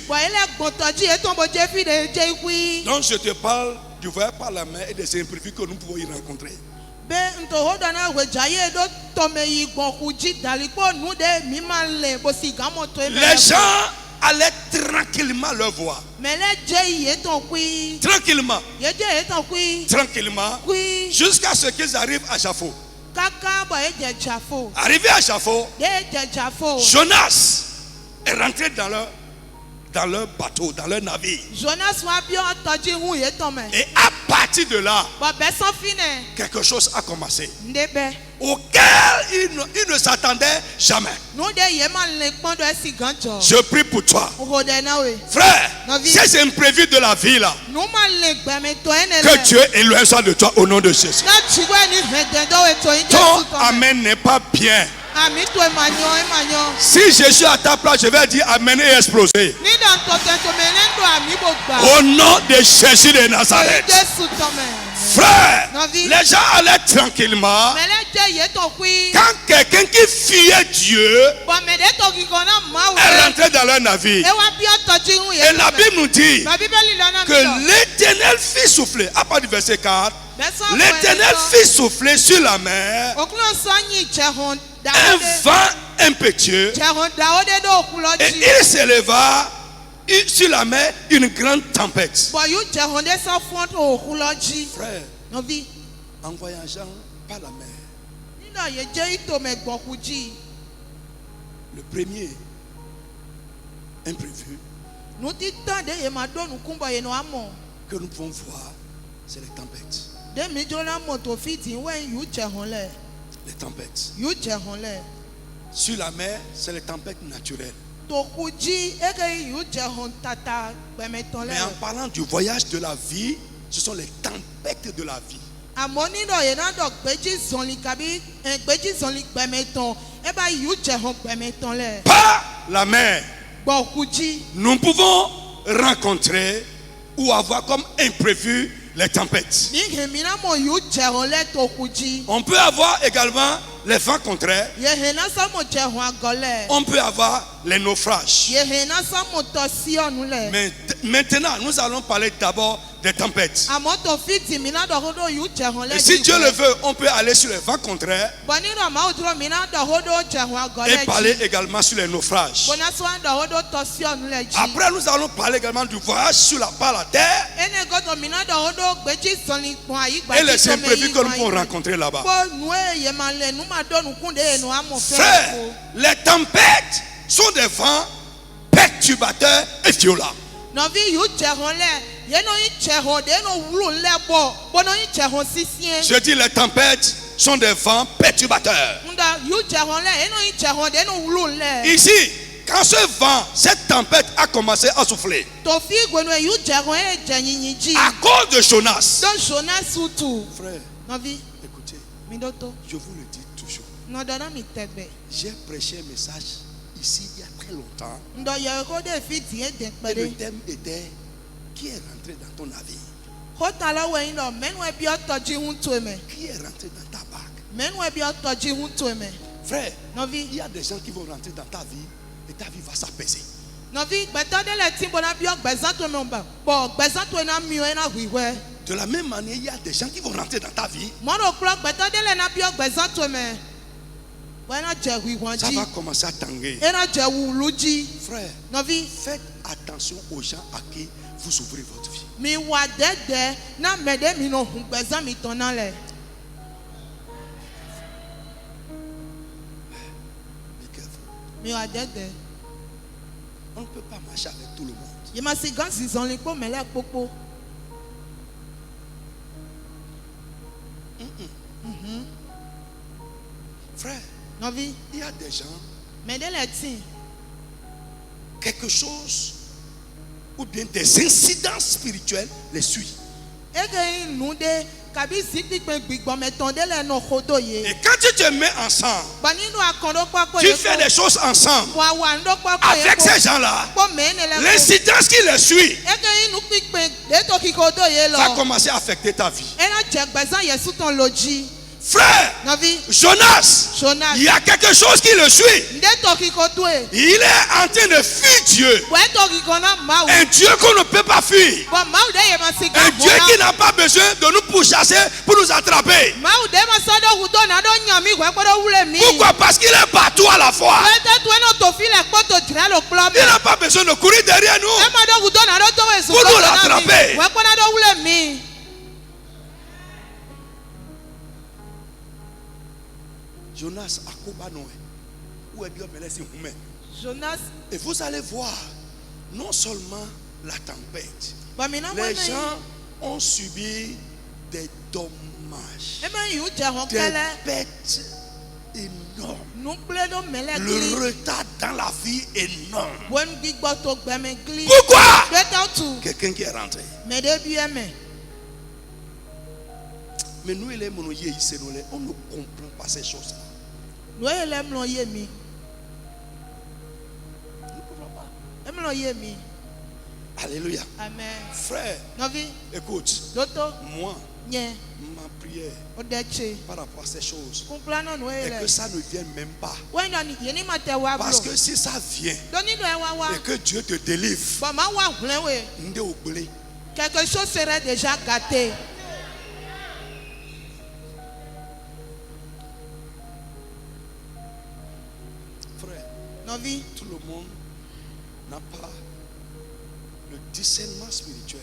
Donc je te parle du voyage par la mer et des imprévus que nous pouvons y rencontrer. Les gens allaient tranquillement leur voie. Tranquillement. Tranquillement. Jusqu'à ce qu'ils arrivent à Jaffo. Arrivé à Jaffo, Jonas est rentré dans leur bateau, dans leur navire. Et à partir de là, quelque chose a commencé auquel il ne s'attendait jamais. Je prie pour toi, frère, ces imprévus de la vie là, que Dieu éloigne ça de toi au nom de Jésus. Ton amen n'est pas bien. Si je suis à ta place, je vais dire amen et exploser. Au nom de Jésus de Nazareth. Frère, les gens allaient tranquillement. Quand quelqu'un qui fuyait Dieu est rentré dans leur navire. Et la Bible nous dit que l'Éternel fit souffler, à partir du verset 4, l'Éternel fit souffler sur la mer un vent impétueux, et il s'éleva sur la mer une grande tempête. Frère, en voyageant par la mer, le premier imprévu que nous pouvons voir, c'est les tempêtes. Les tempêtes. Sur la mer, c'est les tempêtes naturelles. Mais en parlant du voyage de la vie, ce sont les tempêtes de la vie. Par la mer, nous pouvons rencontrer ou avoir comme imprévu les tempêtes. On peut avoir également les vents contraires. On peut avoir les naufrages. Mais maintenant, nous allons parler d'abord des tempêtes. Et si Dieu le veut, on peut aller sur les vents contraires et parler également sur les naufrages. Après, nous allons parler également du voyage par la terre et les imprévus que nous pouvons rencontrer là-bas. Frère, les tempêtes sont des vents perturbateurs et violents. Je dis les tempêtes sont des vents perturbateurs. Ici, quand ce vent, cette tempête a commencé à souffler, à cause de Jonas. Frère, écoutez, je vous le dis toujours. J'ai prêché un message ici il y a très longtemps. Et le thème était: qui est rentré dans ton navire? Qui est rentré dans ta barque? Frère, il y a des gens qui vont rentrer dans ta vie et ta vie va s'apaiser. De la même manière, il y a des gens qui vont rentrer dans ta vie. Ça va commencer à tanguer. Frère, faites attention aux gens à qui vous ouvrez votre vie. Be careful. On ne peut pas marcher avec tout le monde. Frère, il y a des gens, quelque chose ou bien des incidents spirituels les suivent. Et quand tu te mets ensemble, tu fais des choses ensemble avec ces gens-là, l'incidence qui les suit va commencer à affecter ta vie. Frère, Jonas, il y a quelque chose qui le suit. Il est en train de fuir Dieu. Un Dieu qu'on ne peut pas fuir. Un Dieu qui n'a pas besoin de nous pourchasser pour nous attraper. Pourquoi? Parce qu'il est partout à la fois. Il n'a pas besoin de courir derrière nous pour nous rattraper. Jonas, Jonas, et vous allez voir, non seulement la tempête, les gens ont subi des dommages, des pertes énormes, le retard dans la vie énorme. Pourquoi? Quelqu'un qui est rentré. Mais nous, les monoyés ici, on ne comprend pas ces choses-là. Nous ne comprenons pas. Alléluia. Amen. Frère, écoute, moi, ma prière par rapport à ces choses et que ça ne vienne même pas. Parce que si ça vient et que Dieu te délivre, quelque chose serait déjà gâté. Tout le monde n'a pas le discernement spirituel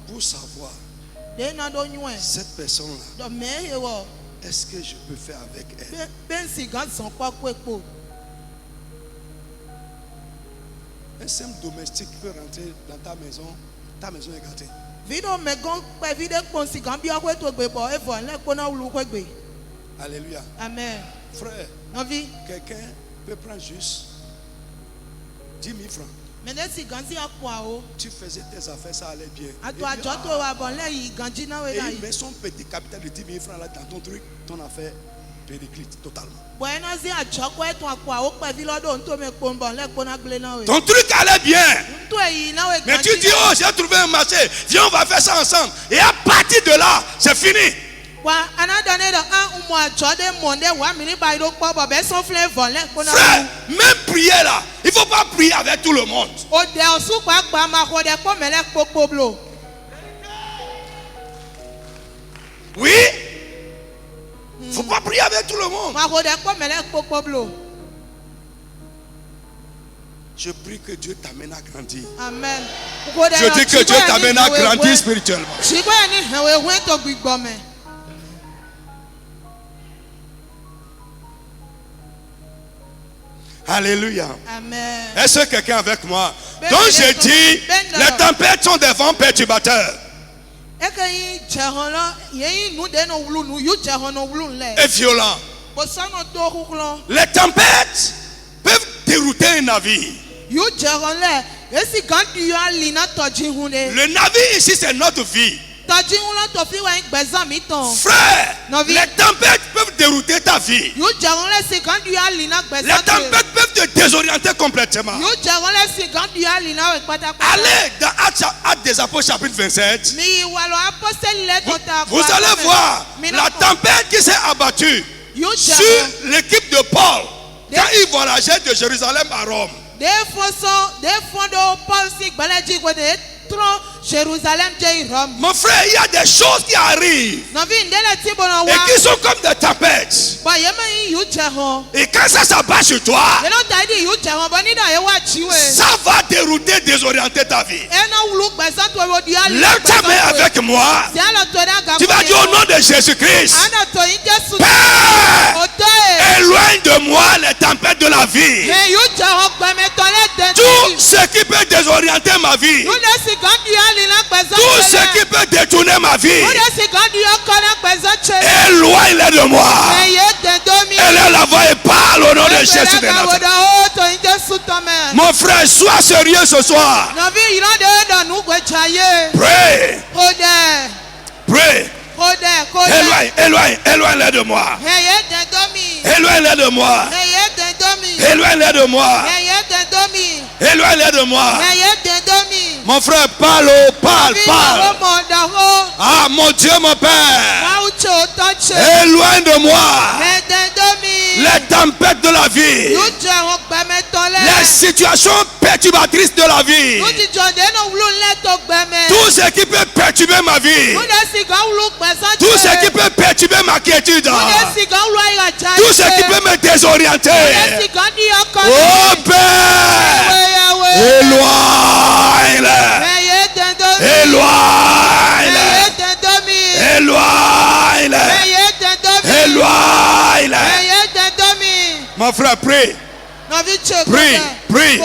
pour savoir cette personne-là, est-ce que je peux faire avec elle? Un simple domestique peut rentrer dans ta maison est gâtée. Alléluia. Amen. Frère, quelqu'un peut prendre juste 10 000 francs. Tu faisais tes affaires, ça allait bien. Et il met son petit capital de 10 000 francs là dans ton truc, ton affaire périclite totalement. Ton truc allait bien. Mais tu dis, oh, j'ai trouvé un marché, viens, on va faire ça ensemble. Et à partir de là, c'est fini. Frère, même prier là, il ne faut pas prier avec tout le monde. Oui, il ne faut pas prier avec tout le monde. Je prie que Dieu t'amène à grandir. Amen. Je dis que Dieu t'amène à grandir spirituellement. Alléluia. Amen. Est-ce que quelqu'un avec moi? Donc je dis, les tempêtes sont des vents perturbateurs. Et violents. Les tempêtes peuvent dérouter un navire. Le navire ici, c'est notre vie. Frère, les tempêtes peuvent dérouter ta vie. Les tempêtes peuvent te désorienter complètement. Allez dans Actes des Apôtres chapitre 27. Vous allez voir la tempête qui s'est abattue sur l'équipe de Paul quand il voyageait de Jérusalem à Rome. Mon frère, il y a des choses qui arrivent et qui sont comme des tempêtes. Et quand ça s'abat sur toi, ça va dérouter, désorienter ta vie. Lève ta main avec moi. Tu vas dire au nom de Jésus-Christ: Père, éloigne de moi les tempêtes de la vie. Tout ce qui peut désorienter ma vie, tout ce qui peut détourner ma vie, éloigne-les de moi. Élève la voix et parle au nom de Jésus de Nazareth. Mon frère, sois sérieux ce soir. Pray. Pray. Éloigne-les de moi. Éloigne-les de moi. Éloigne-les de moi. Éloigne-les de moi. Mon frère, parle. Ah, mon Dieu, mon Père. Éloigne de moi les tempêtes de la vie, les situations perturbatrices de la vie, tout ce qui peut perturber ma vie, tout ce qui peut perturber ma quiétude, tout ce qui peut me désorienter. Oh Père, éloigne-les. Mon frère, prie. Prie.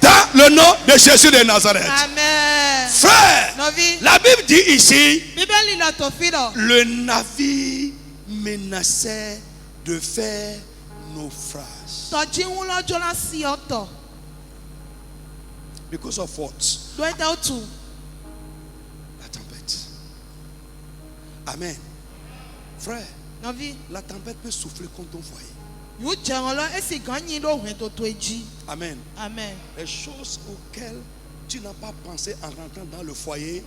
Dans le nom de Jésus de Nazareth. Amen. Frère, la Bible dit ici, le navire menaçait de faire naufrage. Because of what? La tempête. Amen. Frère, la tempête peut souffler contre ton foyer. Amen. Les choses auxquelles tu n'as pas pensé en rentrant dans le foyer,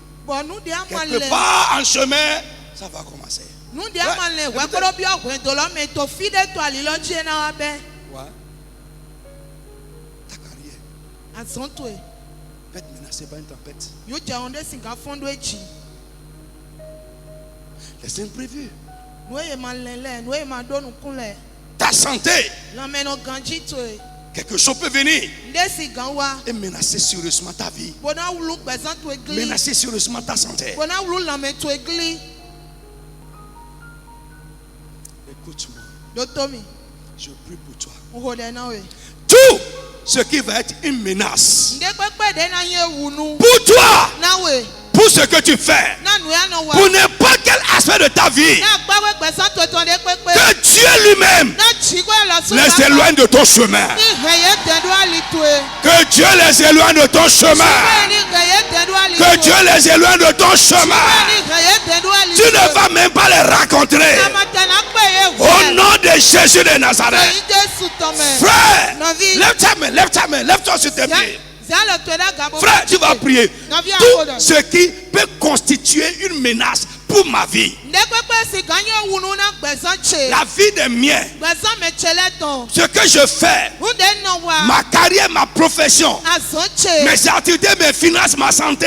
quelque part en chemin, ça va commencer. Ouais. Ta carrière peut être menacée par une tempête. Les imprévus. Ta santé. Quelque chose peut venir et menacer sérieusement ta vie. Menacer sérieusement ta santé. Écoute-moi. Je prie pour toi. Tout ce qui va être une menace pour toi, pour ce que tu fais, pour n'importe quel aspect de ta vie, que Dieu lui-même les éloigne de ton chemin. Que Dieu les éloigne de ton chemin. Que Dieu les éloigne de ton chemin. Tu ne vas même pas les rencontrer. Au nom de Jésus de Nazareth. Frère, lève ta main, lève-toi sur tes pieds. Frère, tu vas prier. Tout ce qui peut constituer une menace pour ma vie, la vie des miens, ce que je fais, ma carrière, ma profession, mes activités, mes finances, ma santé,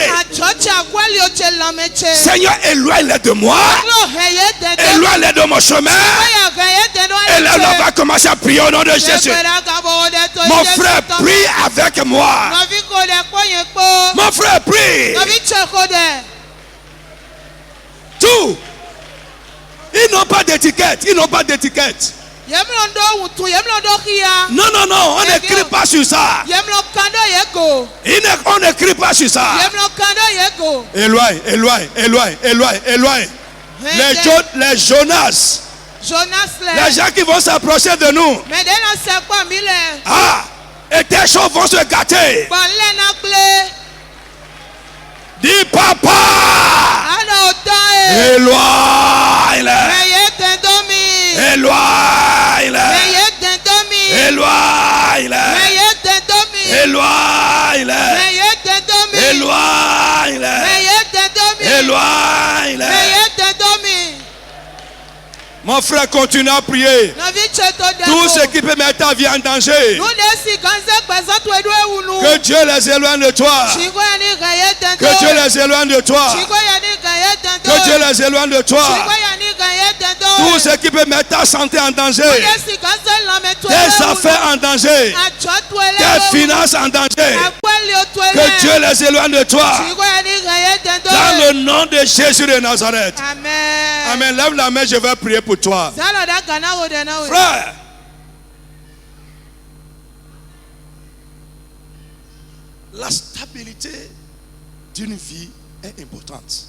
Seigneur, éloigne-les de moi, éloigne-les de mon chemin. Et là, on va commencer à prier au nom de Jésus. Mon frère, prie avec moi. Mon frère, prie. Tout. Ils n'ont pas d'étiquette. Non, on n'écrit pas sur ça. On n'écrit pas sur ça. Éloigne. Les Jonas. Les gens qui vont s'approcher de nous. Et tes choses vont se gâter. Dis papa. Éloigne-les. Éloigne-les. Éloigne-les. Éloigne-les. Éloigne-les. Éloigne-les. Mon frère, continue à prier. Tout ce qui peut mettre ta vie en danger, que Dieu les éloigne de toi. Que Dieu les éloigne de toi. Que Dieu les éloigne de toi. Tout ce qui peut mettre ta santé en danger, tes affaires en danger, tes finances en danger, que Dieu les éloigne de toi. Dans le nom de Jésus de Nazareth. Amen. Amen. Lève la main, je vais prier pour toi. Frère, la stabilité d'une vie est importante.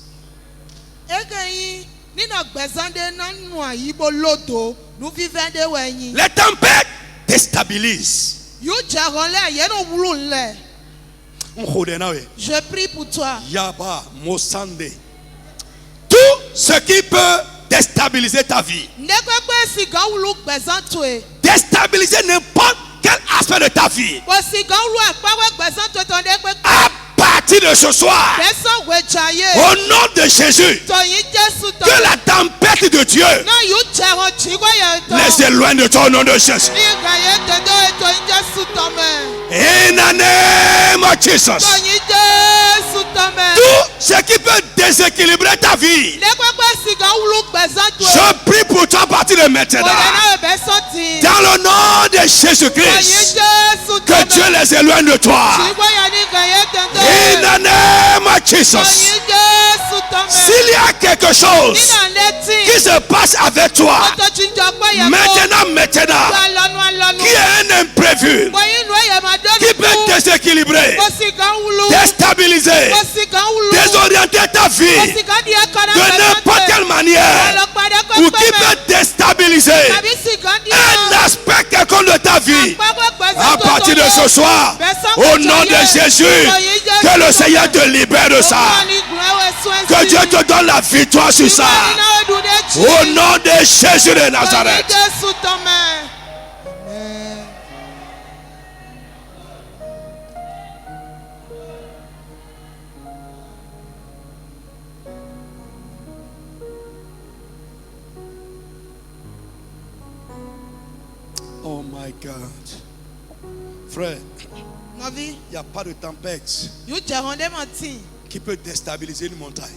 Les tempêtes déstabilisent. Je prie pour toi. Yaba, Mosande. Tout ce qui peut déstabiliser ta vie, déstabiliser n'importe quel aspect de ta vie, à partir de ce soir, au nom de Jésus, que la tempête de Dieu les éloigne de toi au nom de Jésus. In the name of Jesus. Tout ce qui peut déséquilibrer ta vie, je prie pour toi à partir de maintenant. Dans le nom de Jésus-Christ, que Dieu les éloigne de toi. In the name of Jesus. S'il y a quelque chose qui se passe avec toi, maintenant, qui est un imprévu, qui peut déséquilibrer, déstabiliser, désorienter ta vie de n'importe quelle manière, ou qui peut déstabiliser un aspect quelconque de ta vie, à partir de ce soir, au nom de Jésus, que le Seigneur te libère de ça, que Dieu te donne la victoire sur ça, au nom de Jésus de Nazareth. Oh my God. Frère, il n'y a pas de tempête qui peut déstabiliser une montagne.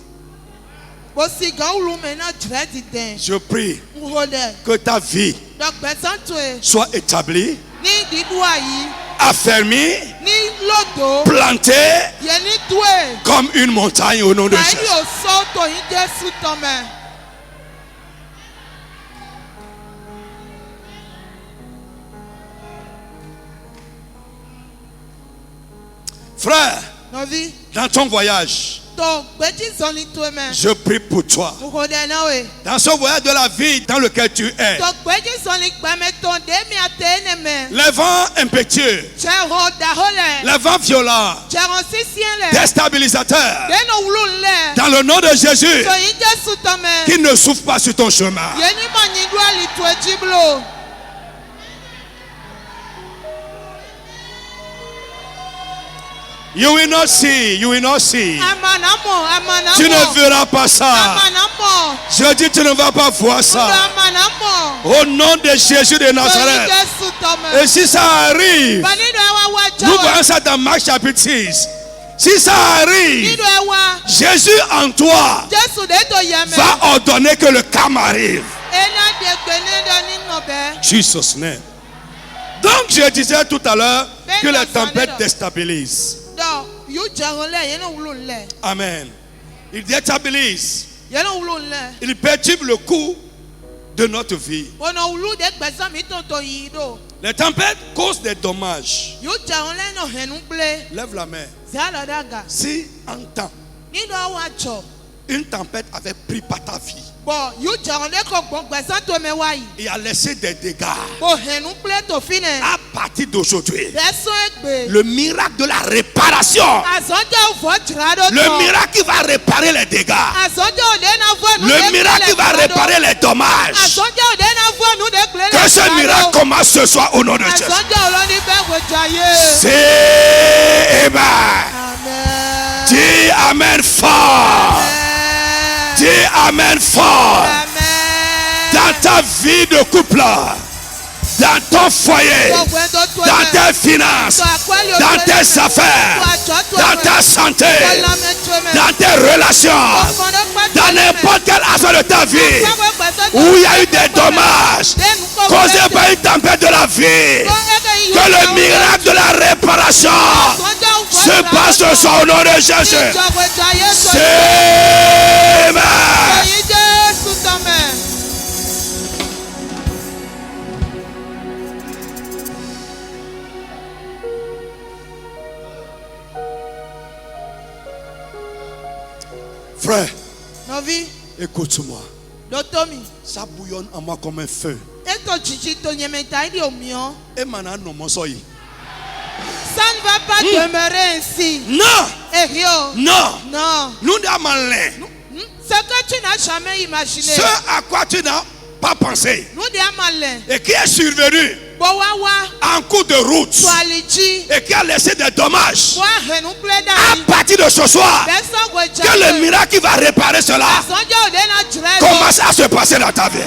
Je prie que ta vie soit établie, affermie, plantée comme une montagne au nom de Jésus. Frère, dans ton voyage, je prie pour toi. Dans ce voyage de la vie dans lequel tu es, les vents impétueux, les vents violents, déstabilisateurs, dans le nom de Jésus, qui ne souffrent pas sur ton chemin. You will not see, you will not see. Tu ne verras pas ça. Je dis, tu ne vas pas voir ça. Au nom de Jésus de Nazareth. Et si ça arrive, nous voyons ça dans Marc chapitre 6. Si ça arrive, Jésus en toi va ordonner que le calme arrive. Jesus name. Donc je disais tout à l'heure que la tempête déstabilise. Amen. Il déstabilise. Il perturbe le cours de notre vie. Les tempêtes causent des dommages. Lève la main. Si en temps Une tempête avait pris par ta vie. Et a laissé des dégâts. À partir d'aujourd'hui, le miracle de la réparation, le miracle qui va réparer les dégâts, le miracle qui va réparer les dommages, que ce miracle commence ce soir au nom de Jésus. C'est Amen. Dis Amen fort. Dis Amen fort. Dans ta vie de couple, dans ton foyer, dans tes finances, dans tes affaires, dans ta santé, dans tes relations, dans n'importe quelle affaire de ta vie où il y a eu des dommages causés par une tempête de la vie, que le miracle de la réparation se passe ce soir au nom de Jésus. C'est frère, écoute-moi. Ça bouillonne en moi comme un feu. Et maintenant, non, ça ne va pas demeurer ainsi. Non. Non. Non. Nous sommes malins. Ce que tu n'as jamais imaginé. Ce à quoi tu n'as pas pensé. Et qui est survenu en cours de route et qui a laissé des dommages. À partir de ce soir, que le miracle qui va réparer cela commence à se passer dans ta vie.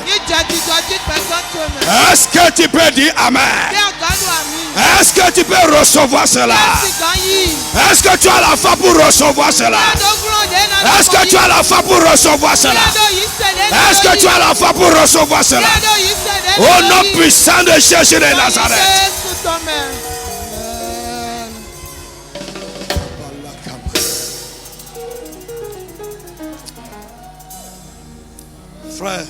Est-ce que tu peux dire Amen? Est-ce que tu peux recevoir cela? Est-ce que tu as la foi pour recevoir cela? Est-ce que tu as la foi pour recevoir cela? Est-ce que tu as la foi pour recevoir cela? Au nom puissant de Jésus de Nazareth. Frère,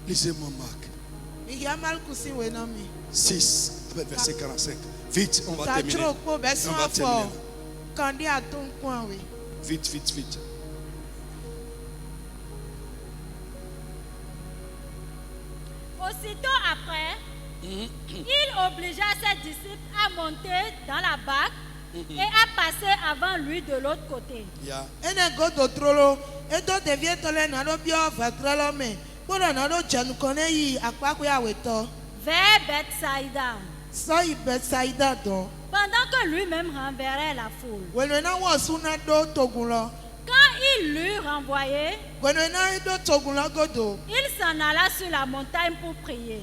lisez-moi Marc 6, verset 45. Vite, on va terminer. Vite, vite, vite. Aussitôt après, il obligea ses disciples à monter dans la barque et à passer avant lui de l'autre côté. Vers Bethsaïda. Pendant que lui-même renverrait la foule. Quand il l'eut renvoyé, il s'en alla sur la montagne pour prier.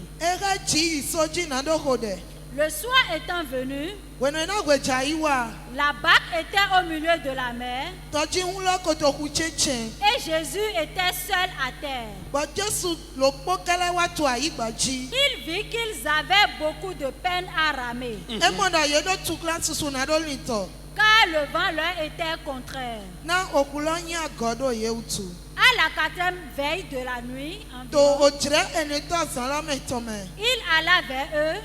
Le soir étant venu, la barque était au milieu de la mer et Jésus était seul à terre. Il vit qu'ils avaient beaucoup de peine à ramer, car le vent leur était contraire. À la 4e veille de la nuit, il alla vers eux,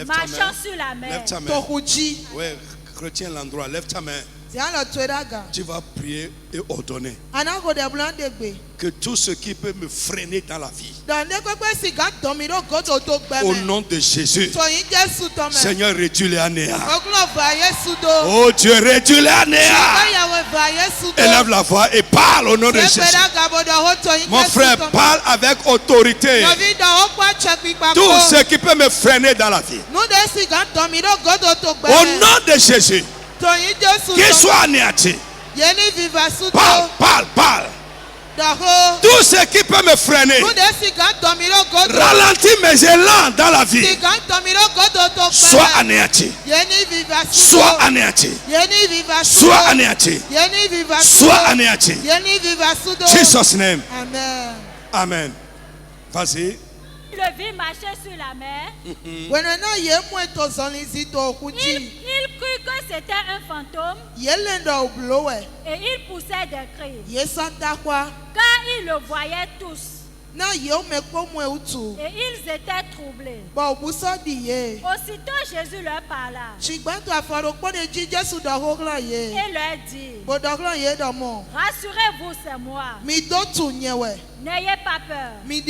marchant sur la mer. Lève ta main. Oui, retiens l'endroit. Lève ta main. Tu vas prier et ordonner que tout ce qui peut me freiner dans la vie, au nom de Jésus, Seigneur, réduis-les à néant. Oh Dieu, réduis-les à néant. Élève la voix et parle au nom de Jésus. Mon frère, parle avec autorité. Tout ce qui peut me freiner dans la vie, au nom de Jésus, qu'il soit anéanti. Parle. Tout ce qui peut me freiner, ralentir mes élans dans la vie, soit anéanti. Soit anéanti. Soit anéanti. Soit anéanti. Jesus name. Amen. Vas-y. Le vit marcher sur la mer. Il crut que c'était un fantôme et il poussait des cris, car il le voyait tous. Et ils étaient troublés. Aussitôt Jésus leur parla et leur dit, rassurez-vous, c'est moi. N'ayez pas peur. Puis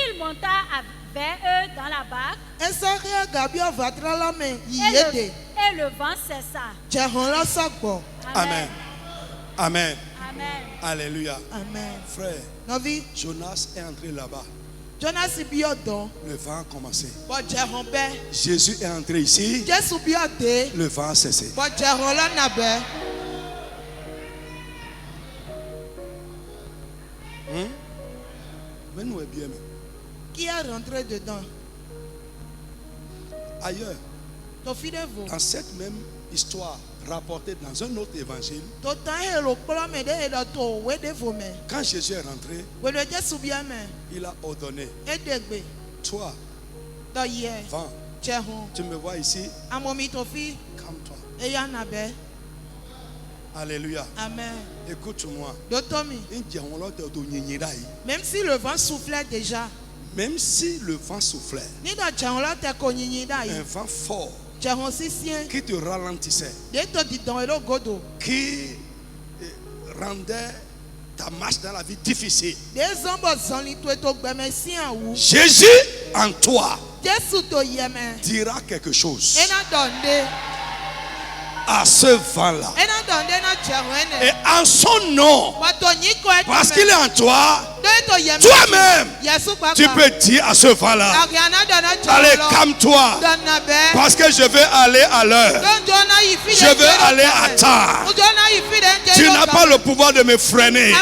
il monta vers eux dans la barque et le vent cessa. Amen. Amen. Amen. Alléluia. Amen. Frère, Jonas est entré là-bas. Le vent a commencé. Jésus est entré ici. Le vent a cessé. Mais nous est bien. Qui est rentré dedans? Ailleurs, dans cette même histoire rapportée dans un autre évangile, quand Jésus est rentré, il a ordonné, toi, vent, tu me vois ici, calme-toi. Alléluia. Amen. Écoute-moi. Même si le vent soufflait déjà, même si le vent soufflait, un vent fort qui te ralentissait, qui rendait ta marche dans la vie difficile, Jésus en toi dira quelque chose à ce vent-là. Et en son nom, parce qu'il est en toi, toi-même, tu peux dire à ce vent-là, allez, calme-toi, parce que je vais aller à l'heure, je vais aller à temps. Tu n'as pas le pouvoir de me freiner,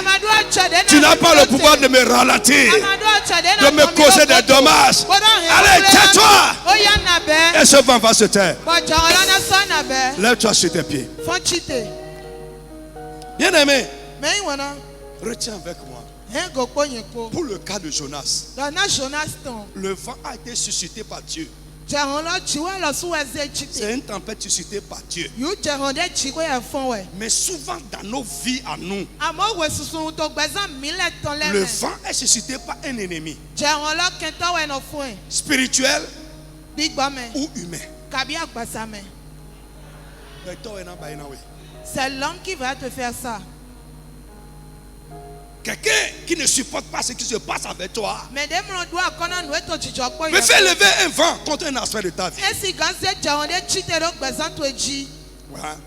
tu n'as pas le pouvoir de me ralentir, de me causer des dommages. Allez, tais-toi, et ce vent va se taire. Lève-toi sur tes pieds. Bien-aimé, retiens avec moi. Pour le cas de Jonas, le vent a été suscité par Dieu. C'est une tempête suscitée par Dieu. Mais souvent dans nos vies à nous, le vent est suscité par un ennemi spirituel ou humain. C'est l'homme qui va te faire ça. Quelqu'un qui ne supporte pas ce qui se passe avec toi me fait lever un vent contre un aspect de ta vie. Voilà.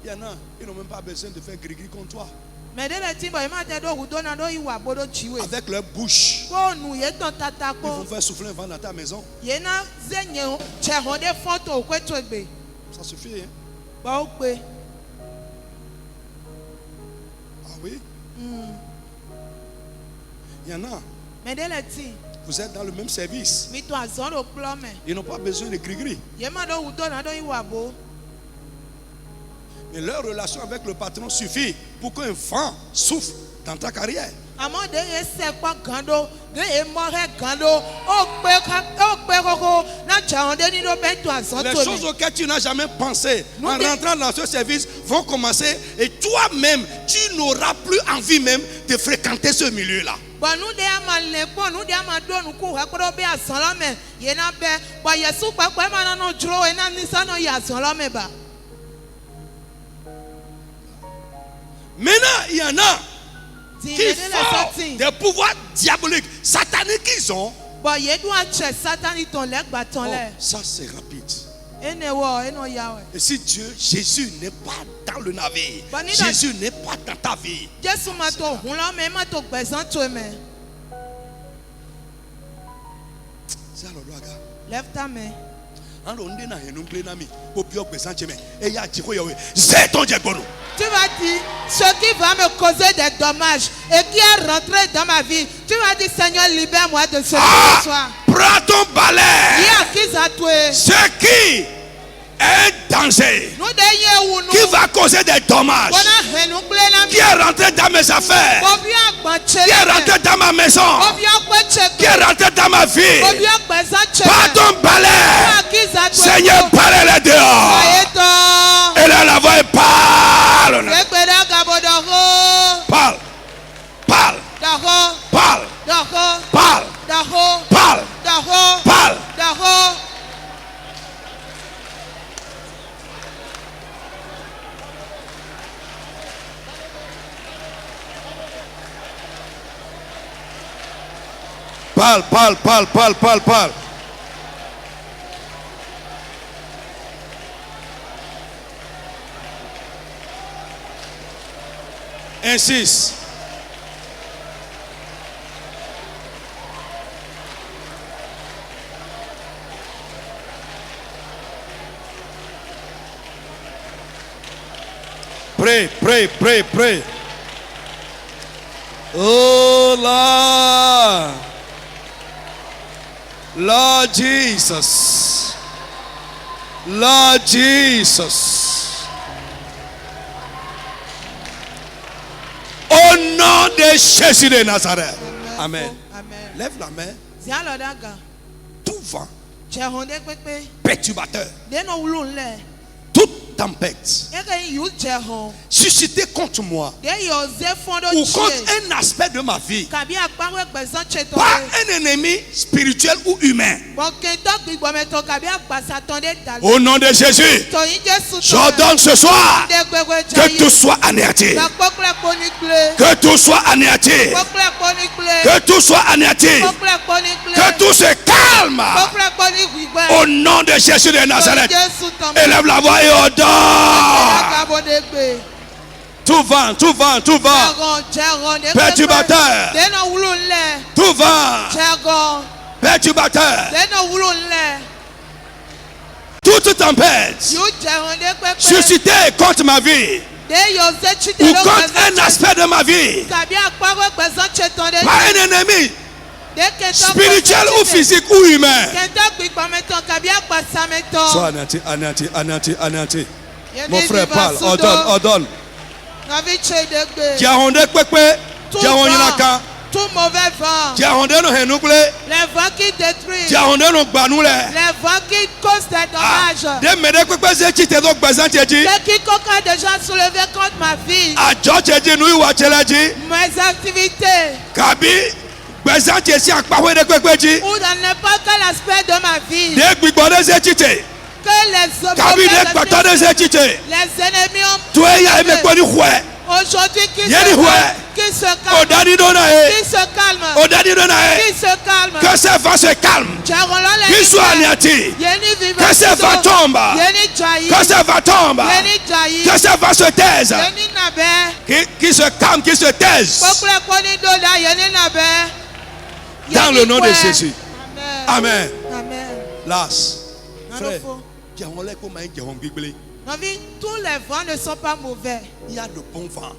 Il y en a, ils n'ont même pas besoin de faire gris-gris contre toi. Avec leur bouche, ils vont faire souffler un vent dans ta maison. Ça suffit, hein? Ah oui? Il y en a. Vous êtes dans le même service. Ils n'ont pas besoin de gris-gris. Mais leur relation avec le patron suffit pour qu'un vent souffle dans ta carrière. Les choses auxquelles tu n'as jamais pensé en rentrant dans ce service vont commencer et toi-même, tu n'auras plus envie même de fréquenter ce milieu-là. Maintenant, il y en a qui font des pouvoirs diaboliques, sataniques qu'ils ont. Oh, ça c'est rapide. Et si Jésus n'est pas dans le navire, Jésus n'est pas dans ta vie, lève ta main. Tu vas dire ce qui va me causer des dommages et qui est rentré dans ma vie. Tu vas dire, Seigneur, libère-moi de ce soir. Prends ton balai. Ce qui est danger, qui va causer des dommages, qui est rentré dans mes affaires, qui est rentré dans ma maison, qui est rentré dans ma vie. Prends ton balai. Seigneur, parle-les dehors. Et là, la voix parle. Parle. Parle. Parle. Parle. Insiste. Pray. Oh là. Lord Jesus. Au nom de Jésus de Nazareth. Amen. Lève la main. Tout vent perturbateur, toute tempête suscité contre moi ou contre un aspect de ma vie par un ennemi spirituel ou humain, au nom de Jésus, j'ordonne ce soir que tout soit anéanti, que tout soit anéanti, que tout soit anéanti, que tout se calme au nom de Jésus de Nazareth. Élève la voix et ordonne. Tout vent perturbateur, tout vent perturbateur, toute tempête suscitée contre ma vie ou contre un aspect de ma vie par un ennemi spirituel ou physique ou humain, sois anéanti. Mon frère parle, ordonne. Tout mauvais vent, les vents qui détruisent, les vents qui causent des dommages, quiconque a déjà soulevé contre ma vie, mes activités, ou dans n'importe quel aspect de ma vie, que les ennemis ont aujourd'hui qui se calme, que ces vents se calment, qu'ils soient anéantis, que ces vents tombent, que ces vents se taisent, qu'ils se calment, qu'ils se taisent, dans le nom de Jésus. Amen. Las, frère, tous les vents ne sont pas mauvais. il y a de bons vents.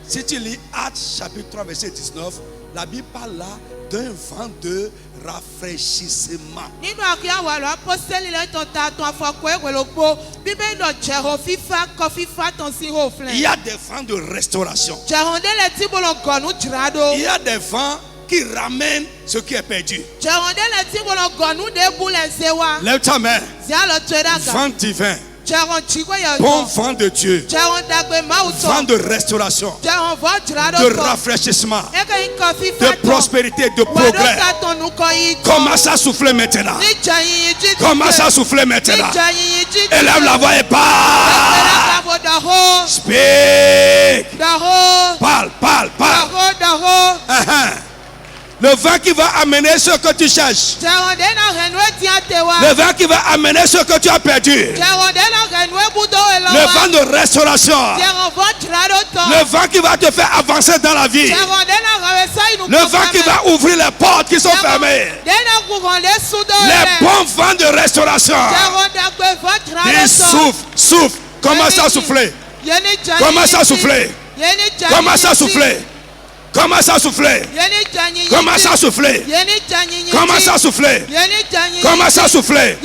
Si tu lis Actes chapitre 3 verset 19, la Bible parle là d'un vent de rafraîchissement. Il y a des vents de restauration. Il y a des vents qui ramènent ce qui est perdu. Lève ta main. Vent divin. Bon vent de Dieu, vent de restauration, de rafraîchissement, de prospérité, de progrès. Commence à souffler maintenant. Commence à souffler maintenant. Élève la voix et parle. Speak. Parle. Le vent qui va amener ce que tu cherches. Le vent qui va amener ce que tu as perdu. Le vent de restauration. Le vent qui va te faire avancer dans la vie. Le vent qui va ouvrir les portes qui sont fermées. Les bons vents de restauration. Et souffle. Commence à souffler. Commence à souffler. Commence à souffler. Commence à souffler. Commence à souffler. Commence à souffler. Commence à souffler.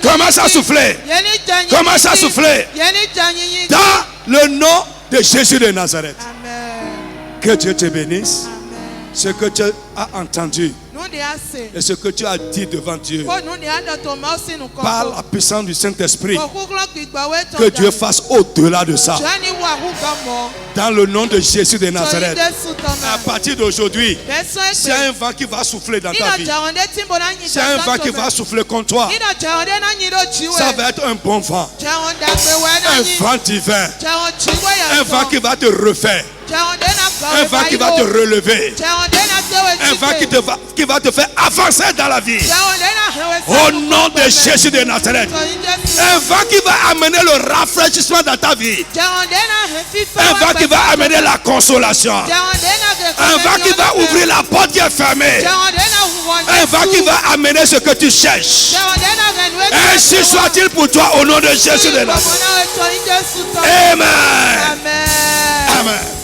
Commence à souffler. Commence à souffler. Dans le nom de Jésus de Nazareth. Que Dieu te bénisse. Ce que tu as entendu et ce que tu as dit devant Dieu par la puissance du Saint-Esprit, que Dieu fasse au-delà de ça. Dans le nom de Jésus de Nazareth, à partir d'aujourd'hui, c'est un vent qui va souffler dans ta vie. C'est un vent qui va souffler contre toi. Ça va être un bon vent. Un vent divin. Un vent qui va te refaire. Un vent qui va te relever. Un vent qui va te faire avancer dans la vie. Au nom de Jésus de Nazareth. Un vent qui va amener le rafraîchissement dans ta vie. Un vent qui va amener la consolation. Un vent qui va ouvrir la porte qui est fermée. Un vent qui va amener ce que tu cherches. Ainsi soit-il pour toi au nom de Jésus de Nazareth. Amen. Amen.